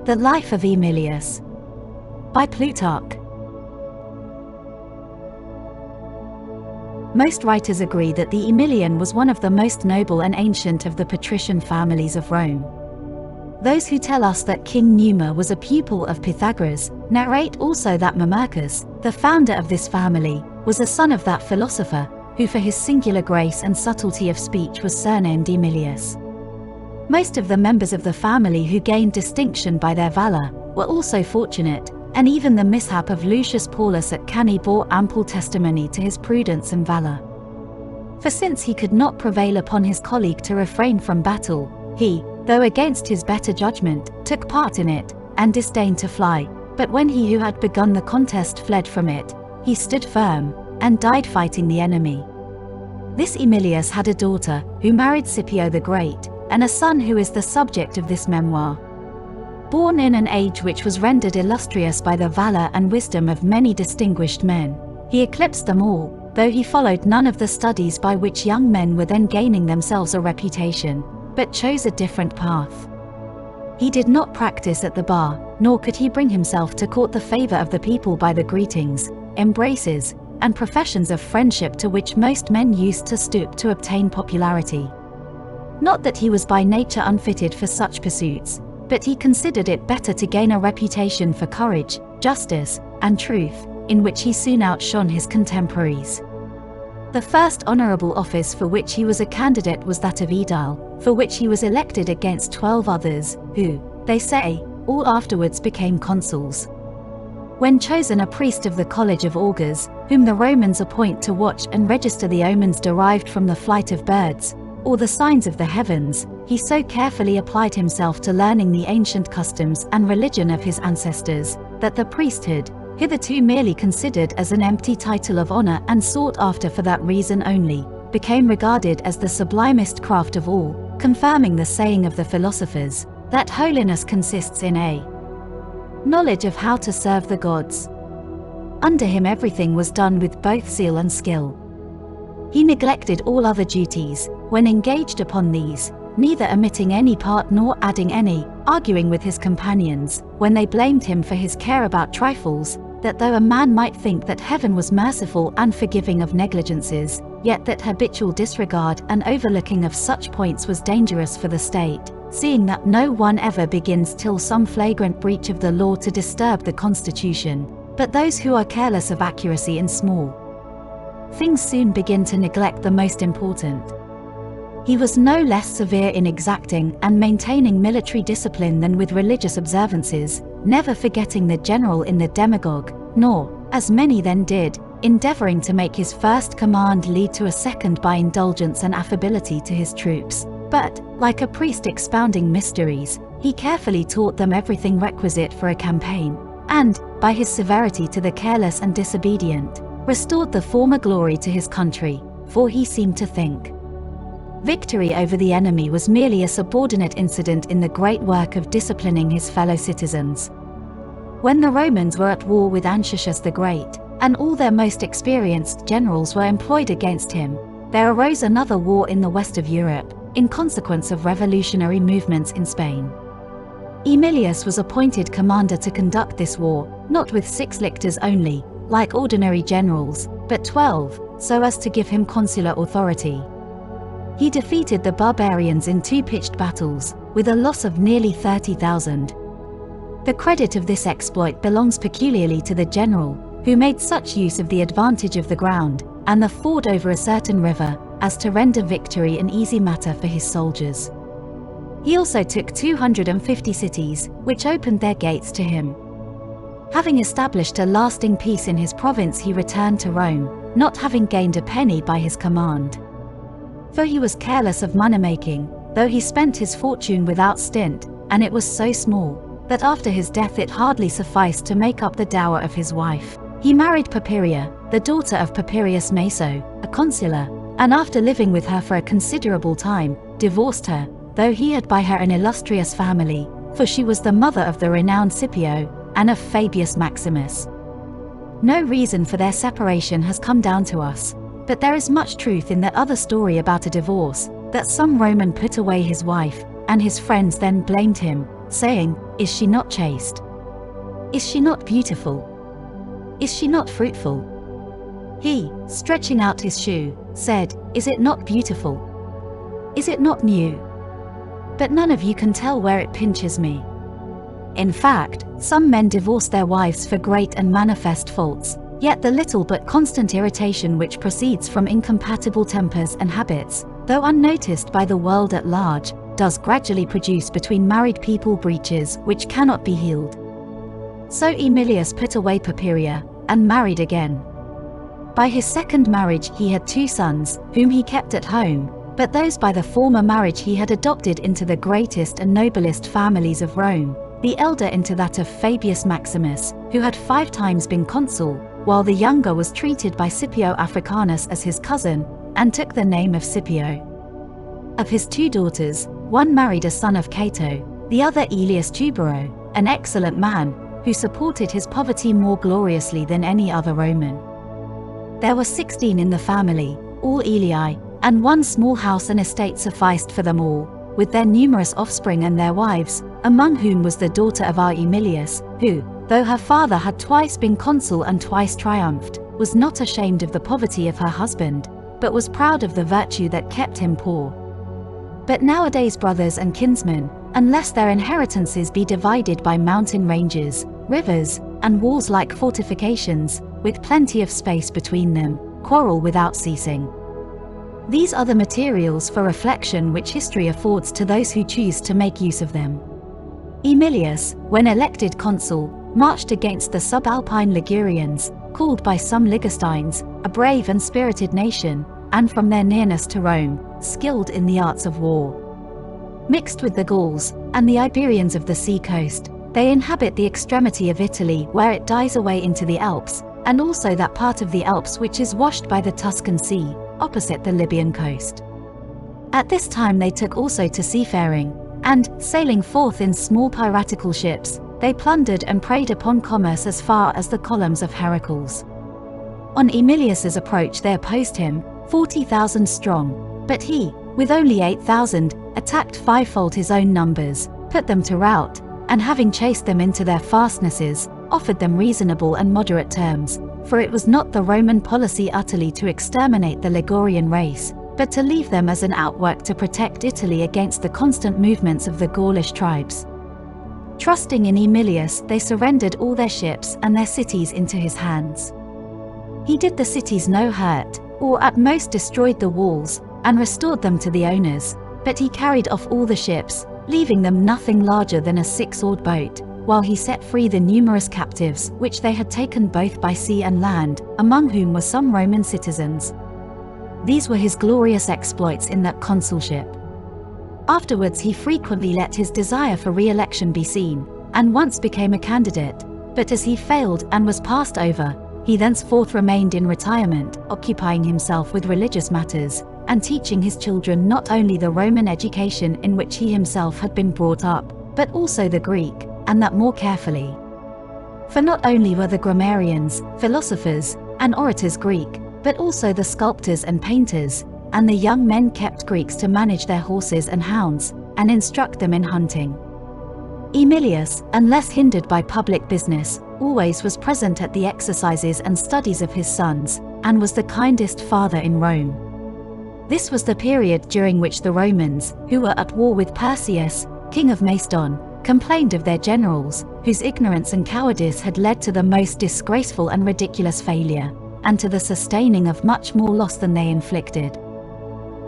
The Life of Emilius by Plutarch. Most writers agree that the Aemilian was one of the most noble and ancient of the patrician families of Rome. Those who tell us that King Numa was a pupil of Pythagoras narrate also that Mamercus, the founder of this family, was a son of that philosopher, who for his singular grace and subtlety of speech was surnamed Emilius. Most of the members of the family who gained distinction by their valor were also fortunate, and even the mishap of Lucius Paullus at Cannae bore ample testimony to his prudence and valor. For since he could not prevail upon his colleague to refrain from battle, he, though against his better judgment, took part in it, and disdained to fly, but when he who had begun the contest fled from it, he stood firm, and died fighting the enemy. This Emilius had a daughter, who married Scipio the Great, and a son who is the subject of this memoir. Born in an age which was rendered illustrious by the valor and wisdom of many distinguished men, he eclipsed them all, though he followed none of the studies by which young men were then gaining themselves a reputation, but chose a different path. He did not practice at the bar, nor could he bring himself to court the favor of the people by the greetings, embraces, and professions of friendship to which most men used to stoop to obtain popularity. Not that he was by nature unfitted for such pursuits, but he considered it better to gain a reputation for courage, justice, and truth, in which he soon outshone his contemporaries. The first honorable office for which he was a candidate was that of aedile, for which he was elected against 12 others, who, they say, all afterwards became consuls. When chosen a priest of the College of Augurs, whom the Romans appoint to watch and register the omens derived from the flight of birds, or the signs of the heavens, he so carefully applied himself to learning the ancient customs and religion of his ancestors, that the priesthood, hitherto merely considered as an empty title of honor and sought after for that reason only, became regarded as the sublimest craft of all, confirming the saying of the philosophers, that holiness consists in a knowledge of how to serve the gods. Under him everything was done with both zeal and skill. He neglected all other duties, when engaged upon these, neither omitting any part nor adding any, arguing with his companions, when they blamed him for his care about trifles, that though a man might think that heaven was merciful and forgiving of negligences, yet that habitual disregard and overlooking of such points was dangerous for the state, seeing that no one ever begins till some flagrant breach of the law to disturb the constitution, but those who are careless of accuracy in small things soon begin to neglect the most important. He was no less severe in exacting and maintaining military discipline than with religious observances, never forgetting the general in the demagogue, nor, as many then did, endeavoring to make his first command lead to a second by indulgence and affability to his troops, but, like a priest expounding mysteries, he carefully taught them everything requisite for a campaign, and, by his severity to the careless and disobedient, restored the former glory to his country, for he seemed to think victory over the enemy was merely a subordinate incident in the great work of disciplining his fellow citizens. When the Romans were at war with Censorship the Great, and all their most experienced generals were employed against him, there arose another war in the west of Europe, in consequence of revolutionary movements in Spain. Emilius was appointed commander to conduct this war, not with 6 lictors only, like ordinary generals, but 12, so as to give him consular authority. He defeated the barbarians in 2 pitched battles, with a loss of nearly 30,000. The credit of this exploit belongs peculiarly to the general, who made such use of the advantage of the ground, and the ford over a certain river, as to render victory an easy matter for his soldiers. He also took 250 cities, which opened their gates to him. Having established a lasting peace in his province, he returned to Rome, not having gained a penny by his command. For he was careless of money-making, though he spent his fortune without stint, and it was so small, that after his death it hardly sufficed to make up the dower of his wife. He married Papiria, the daughter of Papirius Maso, a consular, and after living with her for a considerable time, divorced her, though he had by her an illustrious family, for she was the mother of the renowned Scipio, and of Fabius Maximus. No reason for their separation has come down to us, but there is much truth in that other story about a divorce, that some Roman put away his wife, and his friends then blamed him, saying, "Is she not chaste? Is she not beautiful? Is she not fruitful?" He, stretching out his shoe, said, "Is it not beautiful? Is it not new? But none of you can tell where it pinches me." In fact, some men divorce their wives for great and manifest faults, yet the little but constant irritation which proceeds from incompatible tempers and habits, though unnoticed by the world at large, does gradually produce between married people breaches which cannot be healed. So Emilius put away Papiria, and married again. By his second marriage he had 2 sons, whom he kept at home, but those by the former marriage he had adopted into the greatest and noblest families of Rome, the elder into that of Fabius Maximus, who had 5 times been consul, while the younger was treated by Scipio Africanus as his cousin, and took the name of Scipio. Of his 2 daughters, one married a son of Cato, the other Aelius Tubero, an excellent man, who supported his poverty more gloriously than any other Roman. There were 16 in the family, all Aelii, and one small house and estate sufficed for them all, with their numerous offspring and their wives, among whom was the daughter of our Emilius, who, though her father had twice been consul and twice triumphed, was not ashamed of the poverty of her husband, but was proud of the virtue that kept him poor. But nowadays brothers and kinsmen, unless their inheritances be divided by mountain ranges, rivers, and walls like fortifications, with plenty of space between them, quarrel without ceasing. These are the materials for reflection which history affords to those who choose to make use of them. Emilius, when elected consul, marched against the subalpine Ligurians, called by some Ligustines, a brave and spirited nation, and from their nearness to Rome, skilled in the arts of war. Mixed with the Gauls, and the Iberians of the sea coast, they inhabit the extremity of Italy where it dies away into the Alps, and also that part of the Alps which is washed by the Tuscan Sea, opposite the Libyan coast. At this time they took also to seafaring, and, sailing forth in small piratical ships, they plundered and preyed upon commerce as far as the columns of Heracles. On Emilius's approach they opposed him, 40,000 strong, but he, with only 8,000, attacked 5-fold his own numbers, put them to rout, and having chased them into their fastnesses, offered them reasonable and moderate terms, for it was not the Roman policy utterly to exterminate the Ligurian race, but to leave them as an outwork to protect Italy against the constant movements of the Gaulish tribes. Trusting in Emilius, they surrendered all their ships and their cities into his hands. He did the cities no hurt, or at most destroyed the walls, and restored them to the owners, but he carried off all the ships, leaving them nothing larger than a 6-oared boat, while he set free the numerous captives which they had taken both by sea and land, among whom were some Roman citizens. These were his glorious exploits in that consulship. Afterwards he frequently let his desire for re-election be seen, and once became a candidate, but as he failed and was passed over, he thenceforth remained in retirement, occupying himself with religious matters, and teaching his children not only the Roman education in which he himself had been brought up, but also the Greek, and that more carefully. For not only were the grammarians, philosophers, and orators Greek, but also the sculptors and painters, and the young men kept Greeks to manage their horses and hounds, and instruct them in hunting. Emilius, unless hindered by public business, always was present at the exercises and studies of his sons, and was the kindest father in Rome. This was the period during which the Romans, who were at war with Perseus, king of Macedon, complained of their generals, whose ignorance and cowardice had led to the most disgraceful and ridiculous failure, and to the sustaining of much more loss than they inflicted.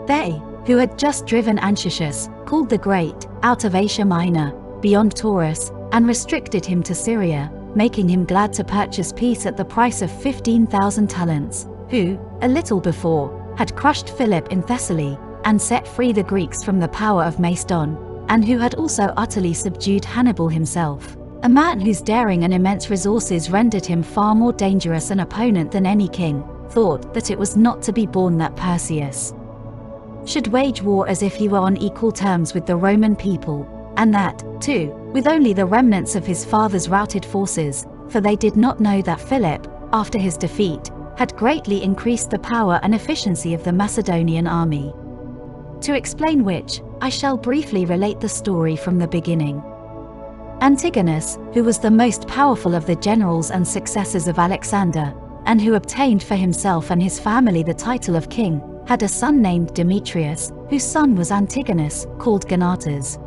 They, who had just driven Antigonid, called the Great, out of Asia Minor, beyond Taurus, and restricted him to Syria, making him glad to purchase peace at the price of 15,000 talents, who, a little before, had crushed Philip in Thessaly, and set free the Greeks from the power of Macedon, and who had also utterly subdued Hannibal himself, a man whose daring and immense resources rendered him far more dangerous an opponent than any king, thought that it was not to be borne that Perseus should wage war as if he were on equal terms with the Roman people, and that, too, with only the remnants of his father's routed forces, for they did not know that Philip, after his defeat, had greatly increased the power and efficiency of the Macedonian army. To explain which, I shall briefly relate the story from the beginning. Antigonus, who was the most powerful of the generals and successors of Alexander, and who obtained for himself and his family the title of king, had a son named Demetrius, whose son was Antigonus, called Gonatas.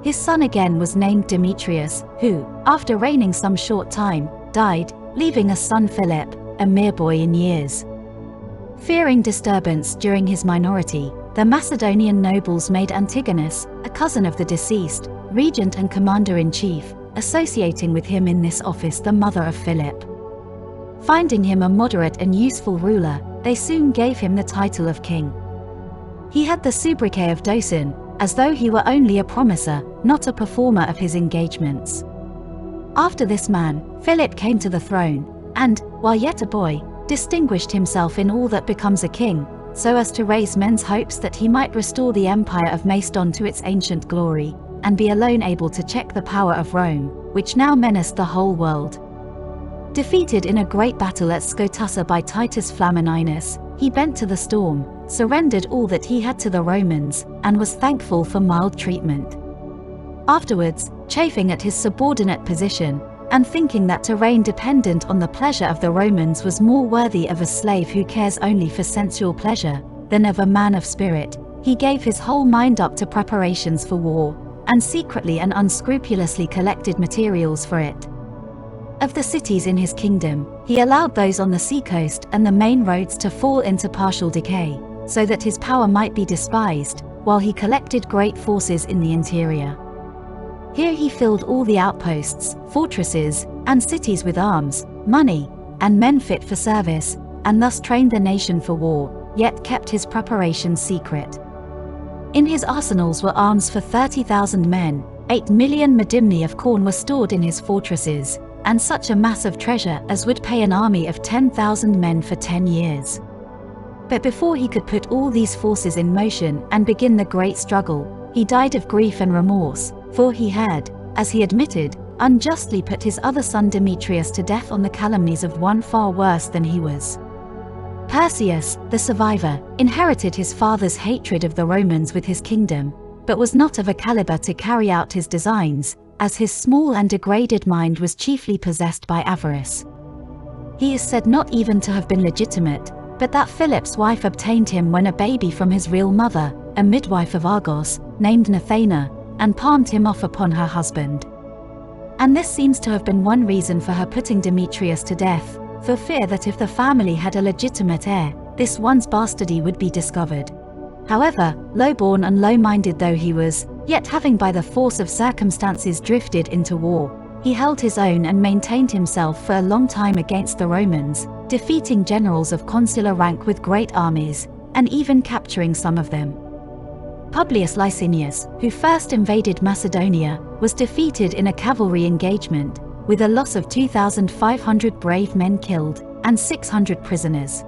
His son again was named Demetrius, who, after reigning some short time, died, leaving a son Philip, a mere boy in years. Fearing disturbance during his minority, the Macedonian nobles made Antigonus, a cousin of the deceased, regent and commander-in-chief, associating with him in this office the mother of Philip. Finding him a moderate and useful ruler, they soon gave him the title of king. He had the sobriquet of docen, as though he were only a promiser, not a performer of his engagements. After this man, Philip came to the throne, and, while yet a boy, distinguished himself in all that becomes a king, so as to raise men's hopes that he might restore the empire of Macedon to its ancient glory, and be alone able to check the power of Rome, which now menaced the whole world. Defeated in a great battle at Scotussa by Titus Flamininus, he bent to the storm, surrendered all that he had to the Romans, and was thankful for mild treatment. Afterwards, chafing at his subordinate position, and thinking that to reign dependent on the pleasure of the Romans was more worthy of a slave who cares only for sensual pleasure, than of a man of spirit, he gave his whole mind up to preparations for war, and secretly and unscrupulously collected materials for it. Of the cities in his kingdom, he allowed those on the seacoast and the main roads to fall into partial decay, so that his power might be despised, while he collected great forces in the interior. Here he filled all the outposts, fortresses, and cities with arms, money, and men fit for service, and thus trained the nation for war, yet kept his preparations secret. In his arsenals were arms for 30,000 men, 8 million medimni of corn were stored in his fortresses, and such a mass of treasure as would pay an army of 10,000 men for 10 years. But before he could put all these forces in motion and begin the great struggle, he died of grief and remorse, for he had, as he admitted, unjustly put his other son Demetrius to death on the calumnies of one far worse than he was. Perseus, the survivor, inherited his father's hatred of the Romans with his kingdom, but was not of a caliber to carry out his designs, as his small and degraded mind was chiefly possessed by avarice. He is said not even to have been legitimate, but that Philip's wife obtained him when a baby from his real mother, a midwife of Argos, named Nathana, and palmed him off upon her husband. And this seems to have been one reason for her putting Demetrius to death, for fear that if the family had a legitimate heir, this one's bastardy would be discovered. However, low-born and low-minded though he was, yet having by the force of circumstances drifted into war, he held his own and maintained himself for a long time against the Romans, defeating generals of consular rank with great armies, and even capturing some of them. Publius Licinius, who first invaded Macedonia, was defeated in a cavalry engagement, with a loss of 2,500 brave men killed, and 600 prisoners.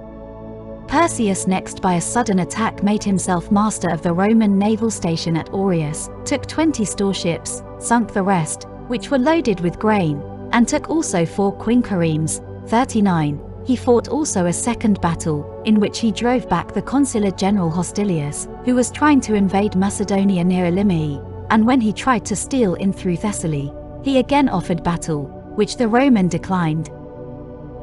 Perseus next by a sudden attack made himself master of the Roman naval station at Aureus, took 20 storeships, sunk the rest, which were loaded with grain, and took also 4 quinqueremes, 39. He fought also a second battle, in which he drove back the consular general Hostilius, who was trying to invade Macedonia near Elymai, and when he tried to steal in through Thessaly, he again offered battle, which the Roman declined.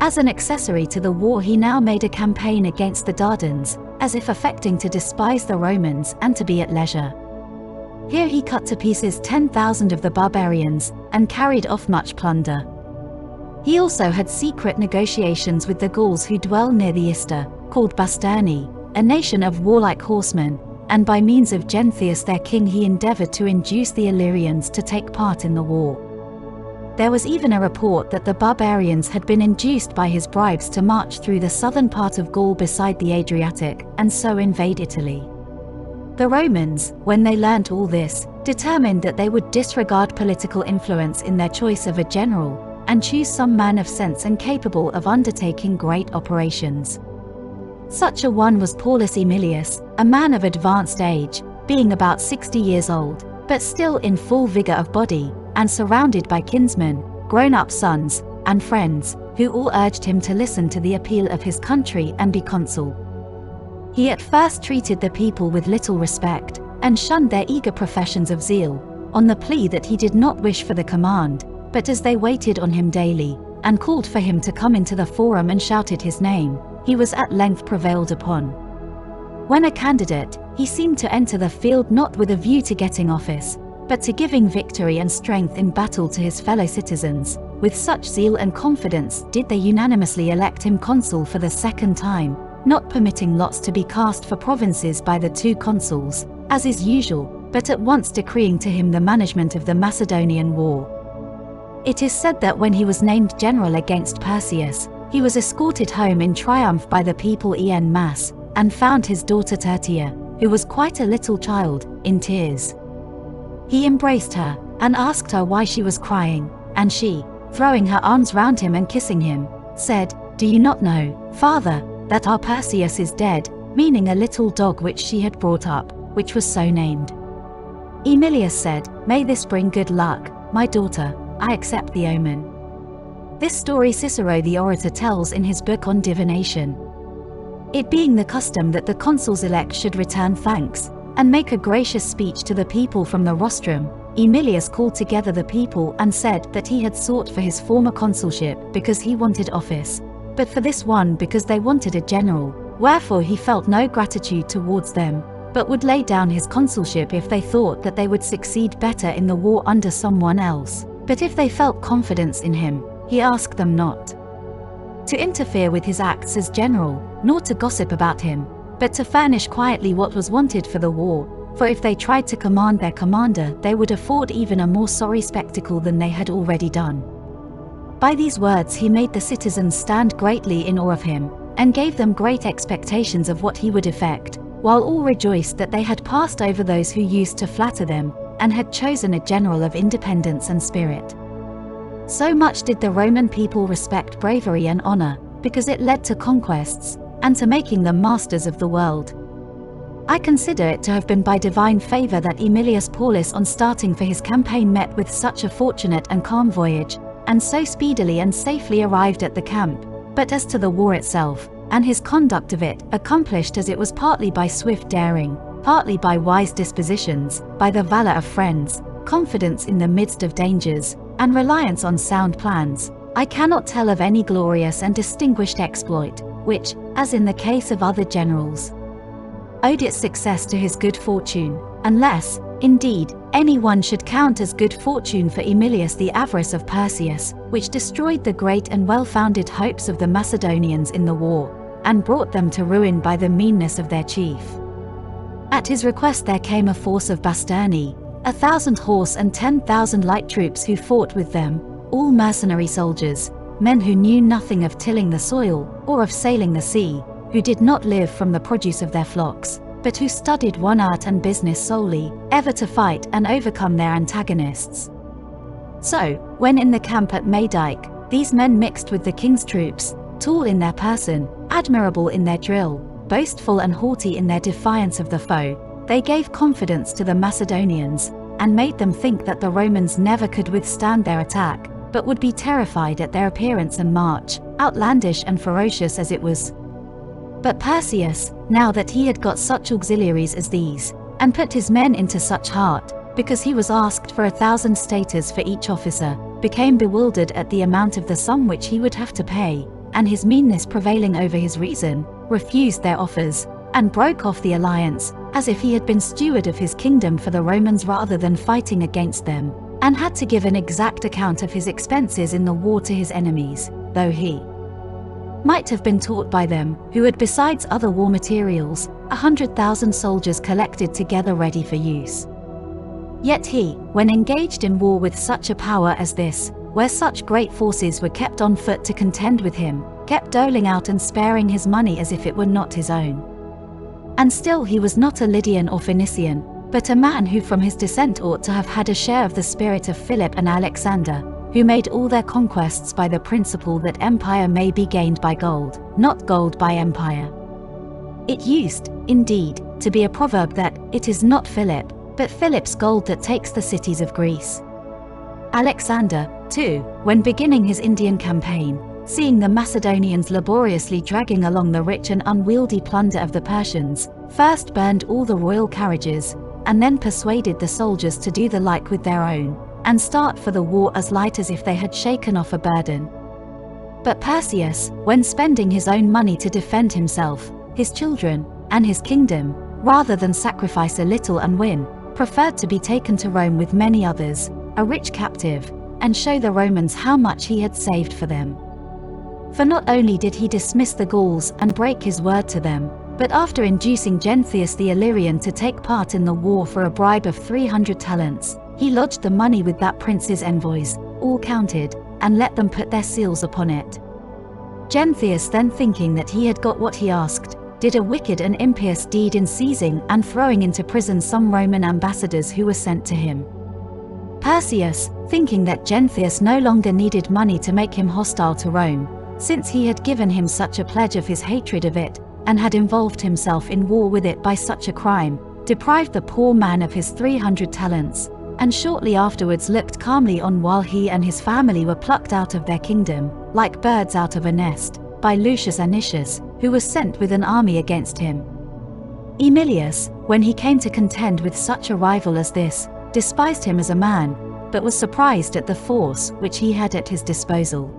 As an accessory to the war he now made a campaign against the Dardans, as if affecting to despise the Romans and to be at leisure. Here he cut to pieces 10,000 of the barbarians, and carried off much plunder. He also had secret negotiations with the Gauls who dwell near the Ister, called Basterni, a nation of warlike horsemen, and by means of Gentheus their king he endeavored to induce the Illyrians to take part in the war. There was even a report that the barbarians had been induced by his bribes to march through the southern part of Gaul beside the Adriatic, and so invade Italy. The Romans, when they learnt all this, determined that they would disregard political influence in their choice of a general, and choose some man of sense and capable of undertaking great operations. Such a one was Paullus Aemilius, a man of advanced age, being about 60 years old, but still in full vigor of body, and surrounded by kinsmen, grown-up sons, and friends, who all urged him to listen to the appeal of his country and be consul. He at first treated the people with little respect, and shunned their eager professions of zeal, on the plea that he did not wish for the command, but as they waited on him daily, and called for him to come into the forum and shouted his name, he was at length prevailed upon. When a candidate, he seemed to enter the field not with a view to getting office, but to giving victory and strength in battle to his fellow citizens. With such zeal and confidence did they unanimously elect him consul for the second time, not permitting lots to be cast for provinces by the two consuls, as is usual, but at once decreeing to him the management of the Macedonian war. It is said that when he was named general against Perseus, he was escorted home in triumph by the people en masse, and found his daughter Tertia, who was quite a little child, in tears. He embraced her, and asked her why she was crying, and she, throwing her arms round him and kissing him, said, "Do you not know, father, that our Perseus is dead?" meaning a little dog which she had brought up, which was so named. Emilius said, "May this bring good luck, my daughter, I accept the omen." This story Cicero the orator tells in his book on divination. It being the custom that the consuls-elect should return thanks, and make a gracious speech to the people from the rostrum, Emilius called together the people and said that he had sought for his former consulship because he wanted office, but for this one because they wanted a general, wherefore he felt no gratitude towards them, but would lay down his consulship if they thought that they would succeed better in the war under someone else, but if they felt confidence in him, he asked them not to interfere with his acts as general, nor to gossip about him, but to furnish quietly what was wanted for the war, for if they tried to command their commander they would afford even a more sorry spectacle than they had already done. By these words he made the citizens stand greatly in awe of him, and gave them great expectations of what he would effect, while all rejoiced that they had passed over those who used to flatter them, and had chosen a general of independence and spirit. So much did the Roman people respect bravery and honor, because it led to conquests, and to making them masters of the world. I consider it to have been by divine favor that Aemilius Paullus on starting for his campaign met with such a fortunate and calm voyage, and so speedily and safely arrived at the camp. But as to the war itself, and his conduct of it, accomplished as it was partly by swift daring, partly by wise dispositions, by the valor of friends, confidence in the midst of dangers, and reliance on sound plans, I cannot tell of any glorious and distinguished exploit, which, as in the case of other generals, owed its success to his good fortune, unless, indeed, anyone should count as good fortune for Emilius the avarice of Perseus, which destroyed the great and well-founded hopes of the Macedonians in the war, and brought them to ruin by the meanness of their chief. At his request there came a force of Basterni, 1,000 horse and 10,000 light troops who fought with them, all mercenary soldiers, men who knew nothing of tilling the soil, or of sailing the sea, who did not live from the produce of their flocks, but who studied one art and business solely, ever to fight and overcome their antagonists. So, when in the camp at Maydyke, these men mixed with the king's troops, tall in their person, admirable in their drill, boastful and haughty in their defiance of the foe, they gave confidence to the Macedonians, and made them think that the Romans never could withstand their attack, but would be terrified at their appearance and march, outlandish and ferocious as it was. But Perseus, now that he had got such auxiliaries as these, and put his men into such heart, because he was asked for 1,000 staters for each officer, became bewildered at the amount of the sum which he would have to pay, and his meanness prevailing over his reason, refused their offers, and broke off the alliance, as if he had been steward of his kingdom for the Romans rather than fighting against them, and had to give an exact account of his expenses in the war to his enemies, though he might have been taught by them, who had besides other war materials, 100,000 soldiers collected together ready for use. Yet he, when engaged in war with such a power as this, where such great forces were kept on foot to contend with him, kept doling out and sparing his money as if it were not his own. And still he was not a Lydian or Phoenician, but a man who from his descent ought to have had a share of the spirit of Philip and Alexander, who made all their conquests by the principle that empire may be gained by gold, not gold by empire. It used, indeed, to be a proverb that, it is not Philip, but Philip's gold that takes the cities of Greece. Alexander, too, when beginning his Indian campaign, seeing the Macedonians laboriously dragging along the rich and unwieldy plunder of the Persians, first burned all the royal carriages, and then persuaded the soldiers to do the like with their own, and start for the war as light as if they had shaken off a burden. But Perseus, when spending his own money to defend himself, his children, and his kingdom, rather than sacrifice a little and win, preferred to be taken to Rome with many others, a rich captive, and show the Romans how much he had saved for them. For not only did he dismiss the Gauls and break his word to them, but after inducing Genthius the Illyrian to take part in the war for a bribe of 300 talents, he lodged the money with that prince's envoys, all counted, and let them put their seals upon it. Genthius, then thinking that he had got what he asked, did a wicked and impious deed in seizing and throwing into prison some Roman ambassadors who were sent to him. Perseus, thinking that Genthius no longer needed money to make him hostile to Rome, since he had given him such a pledge of his hatred of it, and had involved himself in war with it by such a crime, deprived the poor man of his 300 talents, and shortly afterwards looked calmly on while he and his family were plucked out of their kingdom, like birds out of a nest, by Lucius Aemilius, who was sent with an army against him. Emilius, when he came to contend with such a rival as this, despised him as a man, but was surprised at the force which he had at his disposal.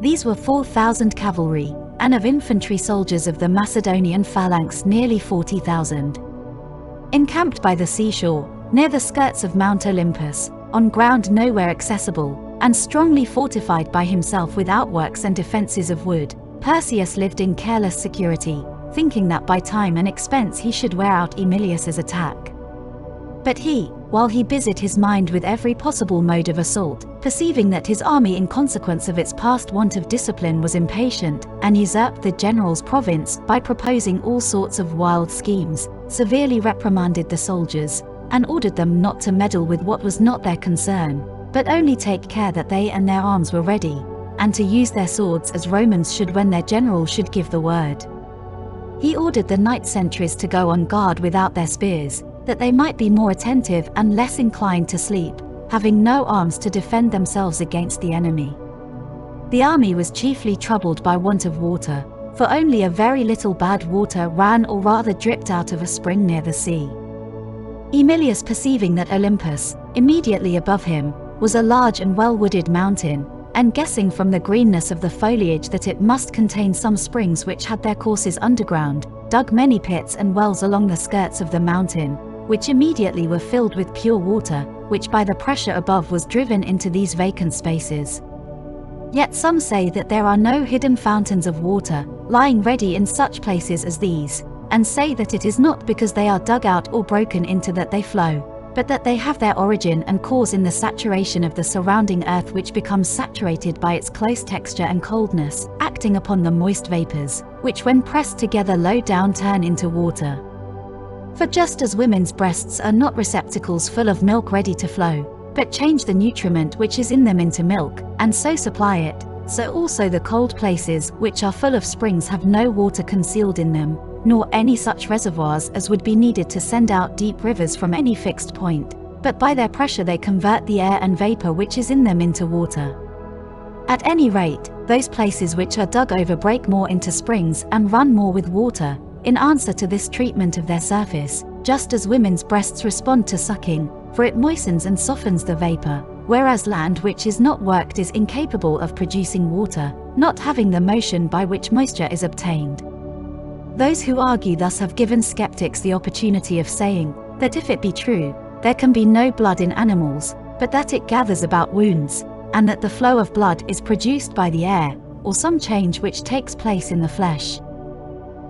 These were 4,000 cavalry, and of infantry soldiers of the Macedonian phalanx nearly 40,000. Encamped by the seashore, near the skirts of Mount Olympus, on ground nowhere accessible, and strongly fortified by himself with outworks and defences of wood, Perseus lived in careless security, thinking that by time and expense he should wear out Emilius's attack. But he, while he busied his mind with every possible mode of assault, perceiving that his army in consequence of its past want of discipline was impatient, and usurped the general's province by proposing all sorts of wild schemes, severely reprimanded the soldiers, and ordered them not to meddle with what was not their concern, but only take care that they and their arms were ready, and to use their swords as Romans should when their general should give the word. He ordered the night sentries to go on guard without their spears, that they might be more attentive and less inclined to sleep, having no arms to defend themselves against the enemy. The army was chiefly troubled by want of water, for only a very little bad water ran or rather dripped out of a spring near the sea. Emilius, perceiving that Olympus, immediately above him, was a large and well-wooded mountain, and guessing from the greenness of the foliage that it must contain some springs which had their courses underground, dug many pits and wells along the skirts of the mountain, which immediately were filled with pure water, which by the pressure above was driven into these vacant spaces. Yet some say that there are no hidden fountains of water, lying ready in such places as these, and say that it is not because they are dug out or broken into that they flow, but that they have their origin and cause in the saturation of the surrounding earth, which becomes saturated by its close texture and coldness, acting upon the moist vapors, which when pressed together low down turn into water. For just as women's breasts are not receptacles full of milk ready to flow, but change the nutriment which is in them into milk, and so supply it, so also the cold places which are full of springs have no water concealed in them, nor any such reservoirs as would be needed to send out deep rivers from any fixed point, but by their pressure they convert the air and vapor which is in them into water. At any rate, those places which are dug over break more into springs and run more with water, in answer to this treatment of their surface, just as women's breasts respond to sucking, for it moistens and softens the vapor, whereas land which is not worked is incapable of producing water, not having the motion by which moisture is obtained. Those who argue thus have given skeptics the opportunity of saying that if it be true, there can be no blood in animals, but that it gathers about wounds, and that the flow of blood is produced by the air, or some change which takes place in the flesh.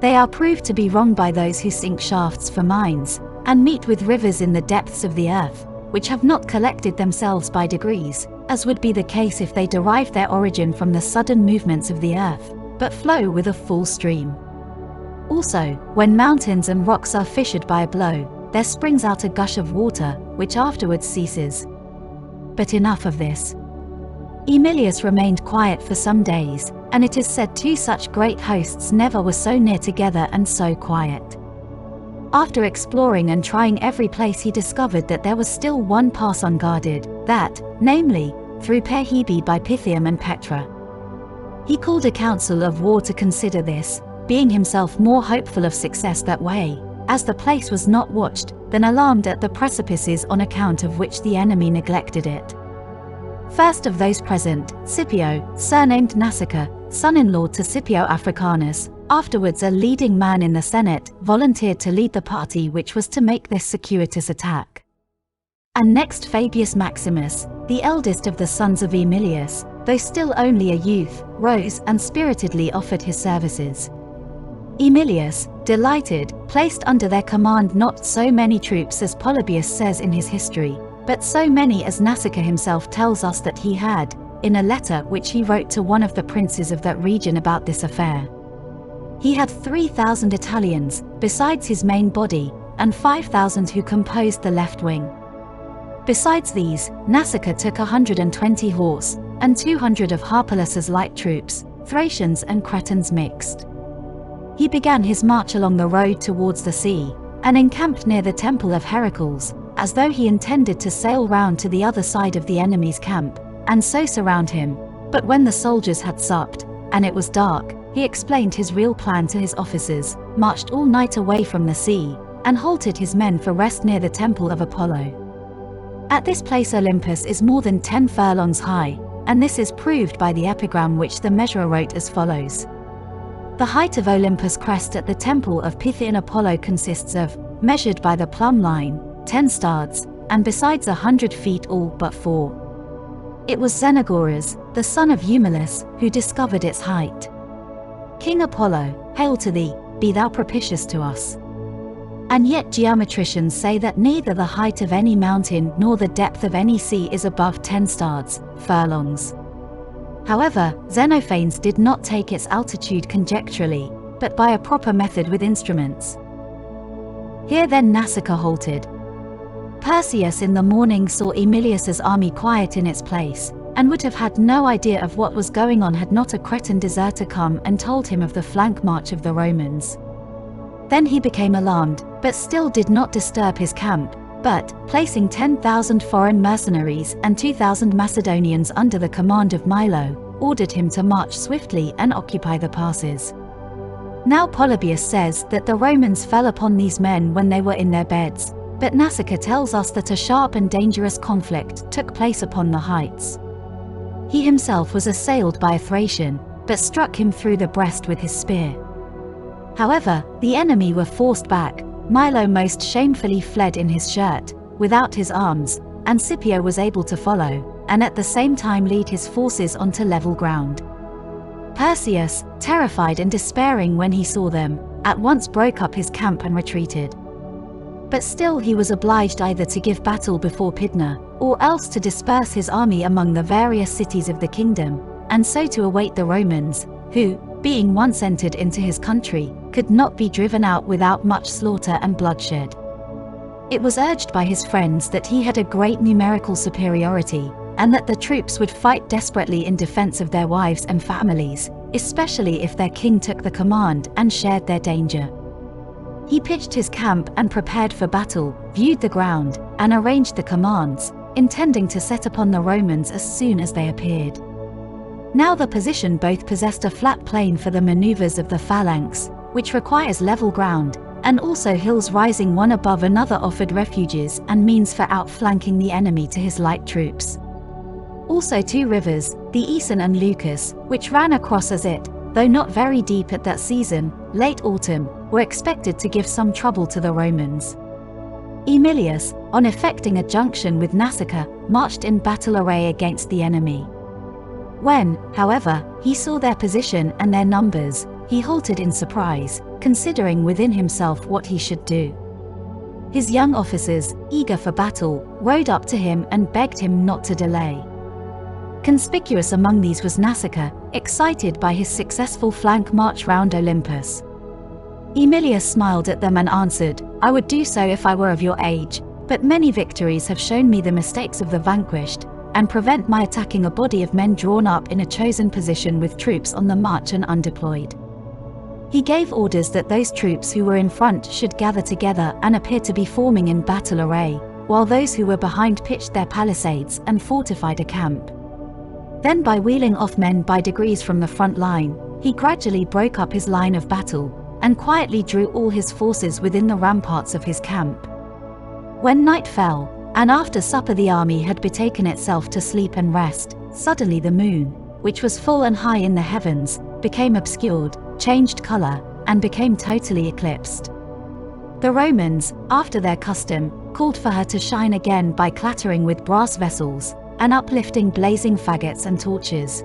They are proved to be wrong by those who sink shafts for mines, and meet with rivers in the depths of the earth, which have not collected themselves by degrees, as would be the case if they derived their origin from the sudden movements of the earth, but flow with a full stream. Also, when mountains and rocks are fissured by a blow, there springs out a gush of water, which afterwards ceases. But enough of this. Emilius remained quiet for some days, and it is said two such great hosts never were so near together and so quiet. After exploring and trying every place, he discovered that there was still one pass unguarded, that, namely, through Perhebe by Pythium and Petra. He called a council of war to consider this, being himself more hopeful of success that way, as the place was not watched, then alarmed at the precipices on account of which the enemy neglected it. First of those present, Scipio, surnamed Nasica, son-in-law to Scipio Africanus, afterwards a leading man in the Senate, volunteered to lead the party which was to make this circuitous attack. And next Fabius Maximus, the eldest of the sons of Emilius, though still only a youth, rose and spiritedly offered his services. Emilius, delighted, placed under their command not so many troops as Polybius says in his history, but so many as Nasica himself tells us that he had, in a letter which he wrote to one of the princes of that region about this affair. He had 3,000 Italians, besides his main body, and 5,000 who composed the left wing. Besides these, Nasica took 120 horse, and 200 of Harpalus's light troops, Thracians and Cretans mixed. He began his march along the road towards the sea, and encamped near the temple of Heracles, as though he intended to sail round to the other side of the enemy's camp, and so surround him. But when the soldiers had supped, and it was dark, he explained his real plan to his officers, marched all night away from the sea, and halted his men for rest near the temple of Apollo. At this place Olympus is more than 10 furlongs high, and this is proved by the epigram which the measurer wrote as follows. The height of Olympus' crest at the temple of Pythian Apollo consists of, measured by the plumb line, 10 stads, and besides 100 feet all but 4. It was Xenagoras, the son of Eumelus, who discovered its height. King Apollo, hail to thee, be thou propitious to us. And yet geometricians say that neither the height of any mountain nor the depth of any sea is above 10 stads, furlongs. However, Xenophanes did not take its altitude conjecturally, but by a proper method with instruments. Here then Nasica halted. Perseus in the morning saw Emilius's army quiet in its place, and would have had no idea of what was going on had not a Cretan deserter come and told him of the flank march of the Romans. Then he became alarmed, but still did not disturb his camp, but, placing 10,000 foreign mercenaries and 2,000 Macedonians under the command of Milo, ordered him to march swiftly and occupy the passes. Now Polybius says that the Romans fell upon these men when they were in their beds, but Nasica tells us that a sharp and dangerous conflict took place upon the heights. He himself was assailed by a Thracian, but struck him through the breast with his spear. However, the enemy were forced back. Milo most shamefully fled in his shirt, without his arms, and Scipio was able to follow, and at the same time lead his forces onto level ground. Perseus, terrified and despairing when he saw them, at once broke up his camp and retreated. But still he was obliged either to give battle before Pydna, or else to disperse his army among the various cities of the kingdom, and so to await the Romans, who, being once entered into his country, could not be driven out without much slaughter and bloodshed. It was urged by his friends that he had a great numerical superiority, and that the troops would fight desperately in defense of their wives and families, especially if their king took the command and shared their danger. He pitched his camp and prepared for battle, viewed the ground, and arranged the commands, intending to set upon the Romans as soon as they appeared. Now the position both possessed a flat plain for the maneuvers of the phalanx, which requires level ground, and also hills rising one above another offered refuges and means for outflanking the enemy to his light troops. Also 2 rivers, the Aeson and Lucus, which ran across as it, though not very deep at that season, late autumn, were expected to give some trouble to the Romans. Emilius, on effecting a junction with Nasica, marched in battle array against the enemy. When, however, he saw their position and their numbers, he halted in surprise, considering within himself what he should do. His young officers, eager for battle, rode up to him and begged him not to delay. Conspicuous among these was Nasica, excited by his successful flank march round Olympus. Emilius smiled at them and answered, "I would do so if I were of your age, but many victories have shown me the mistakes of the vanquished, and prevent my attacking a body of men drawn up in a chosen position with troops on the march and undeployed." He gave orders that those troops who were in front should gather together and appear to be forming in battle array, while those who were behind pitched their palisades and fortified a camp. Then by wheeling off men by degrees from the front line, he gradually broke up his line of battle, and quietly drew all his forces within the ramparts of his camp. When night fell, and after supper the army had betaken itself to sleep and rest, suddenly the moon, which was full and high in the heavens, became obscured, changed color, and became totally eclipsed. The Romans, after their custom, called for her to shine again by clattering with brass vessels, and uplifting blazing faggots and torches.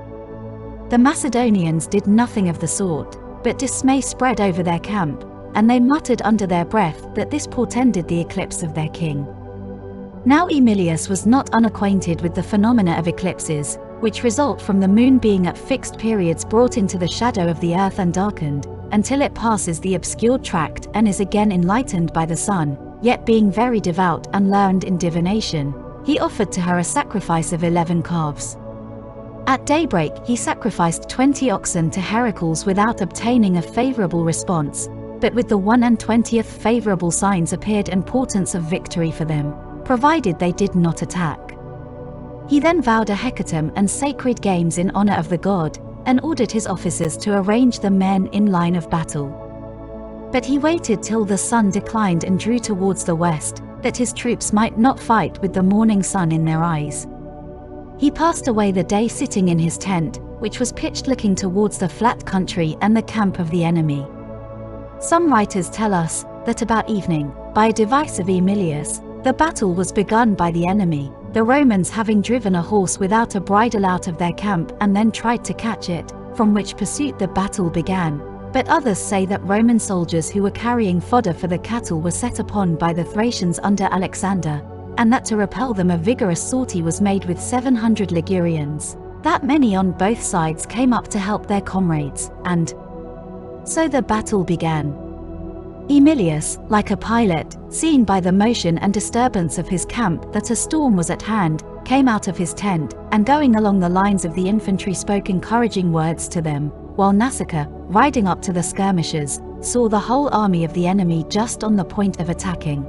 The Macedonians did nothing of the sort, but dismay spread over their camp, and they muttered under their breath that this portended the eclipse of their king. Now Emilius was not unacquainted with the phenomena of eclipses, which result from the moon being at fixed periods brought into the shadow of the earth and darkened, until it passes the obscured tract and is again enlightened by the sun. Yet being very devout and learned in divination, he offered to her a sacrifice of 11 calves. At daybreak he sacrificed 20 oxen to Heracles without obtaining a favorable response, but with the 21st favorable signs appeared and portents of victory for them, provided they did not attack. He then vowed a hecatomb and sacred games in honor of the god, and ordered his officers to arrange the men in line of battle. But he waited till the sun declined and drew towards the west, that his troops might not fight with the morning sun in their eyes. He passed away the day sitting in his tent, which was pitched looking towards the flat country and the camp of the enemy. Some writers tell us that about evening, by a device of Emilius, the battle was begun by the enemy, the Romans having driven a horse without a bridle out of their camp and then tried to catch it, from which pursuit the battle began. But others say that Roman soldiers who were carrying fodder for the cattle were set upon by the Thracians under Alexander, and that to repel them a vigorous sortie was made with 700 Ligurians. That many on both sides came up to help their comrades, and so the battle began. Emilius, like a pilot, seeing by the motion and disturbance of his camp that a storm was at hand, came out of his tent, and going along the lines of the infantry spoke encouraging words to them, while Nausicaa, riding up to the skirmishers, saw the whole army of the enemy just on the point of attacking.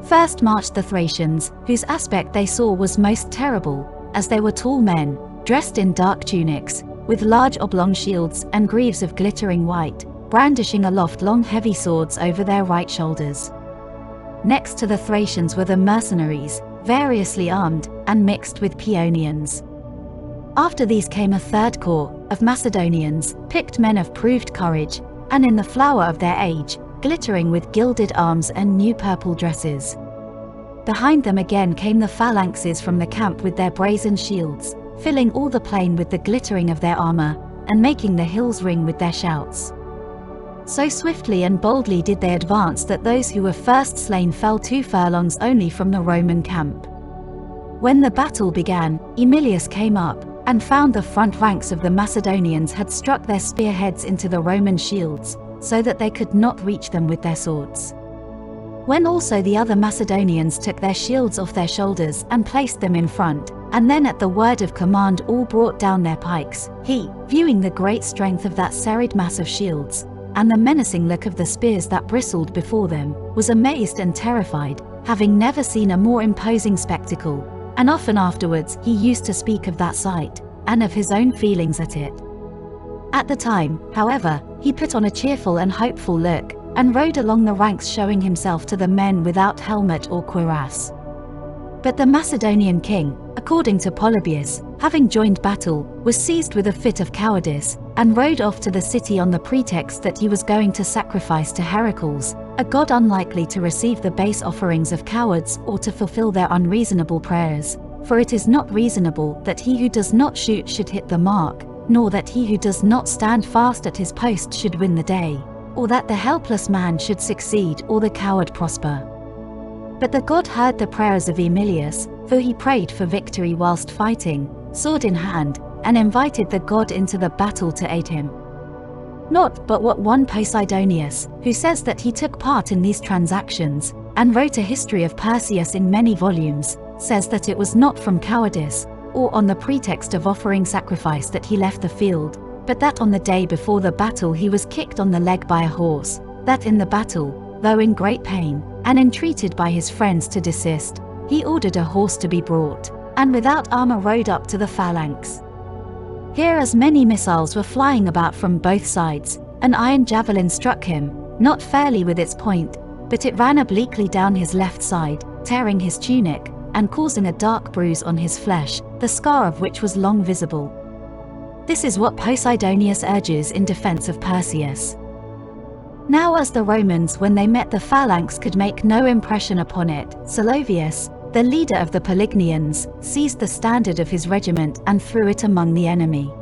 First marched the Thracians, whose aspect they saw was most terrible, as they were tall men, dressed in dark tunics, with large oblong shields and greaves of glittering white, brandishing aloft long heavy swords over their right shoulders. Next to the Thracians were the mercenaries, variously armed, and mixed with Paeonians. After these came a third corps, of Macedonians, picked men of proved courage, and in the flower of their age, glittering with gilded arms and new purple dresses. Behind them again came the phalanxes from the camp with their brazen shields, filling all the plain with the glittering of their armor, and making the hills ring with their shouts. So swiftly and boldly did they advance that those who were first slain fell 2 furlongs only from the Roman camp. When the battle began, Emilius came up, and found the front ranks of the Macedonians had struck their spearheads into the Roman shields, so that they could not reach them with their swords. When also the other Macedonians took their shields off their shoulders and placed them in front, and then at the word of command all brought down their pikes, he, viewing the great strength of that serried mass of shields, and the menacing look of the spears that bristled before them, was amazed and terrified, having never seen a more imposing spectacle, and often afterwards he used to speak of that sight, and of his own feelings at it. At the time, however, he put on a cheerful and hopeful look, and rode along the ranks showing himself to the men without helmet or cuirass. But the Macedonian king, according to Polybius, having joined battle, was seized with a fit of cowardice, and rode off to the city on the pretext that he was going to sacrifice to Heracles, a god unlikely to receive the base offerings of cowards or to fulfill their unreasonable prayers. For it is not reasonable that he who does not shoot should hit the mark, nor that he who does not stand fast at his post should win the day, or that the helpless man should succeed or the coward prosper. But the god heard the prayers of Emilius, for he prayed for victory whilst fighting, sword in hand, and invited the god into the battle to aid him. Not but what one Posidonius, who says that he took part in these transactions, and wrote a history of Perseus in many volumes, says that it was not from cowardice, or on the pretext of offering sacrifice that he left the field, but that on the day before the battle he was kicked on the leg by a horse, that in the battle, though in great pain, and entreated by his friends to desist, he ordered a horse to be brought, and without armor rode up to the phalanx. Here as many missiles were flying about from both sides, an iron javelin struck him, not fairly with its point, but it ran obliquely down his left side, tearing his tunic, and causing a dark bruise on his flesh, the scar of which was long visible. This is what Posidonius urges in defense of Perseus. Now as the Romans when they met the phalanx could make no impression upon it, Solovius, the leader of the Pelignians, seized the standard of his regiment and threw it among the enemy.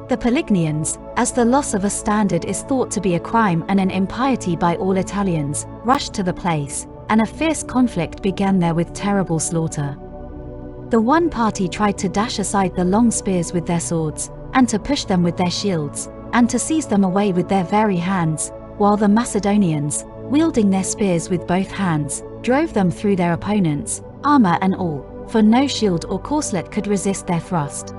The Pelignians, as the loss of a standard is thought to be a crime and an impiety by all Italians, rushed to the place, and a fierce conflict began there with terrible slaughter. The one party tried to dash aside the long spears with their swords, and to push them with their shields, and to seize them away with their very hands, while the Macedonians, wielding their spears with both hands, drove them through their opponents, armor and all, for no shield or corselet could resist their thrust.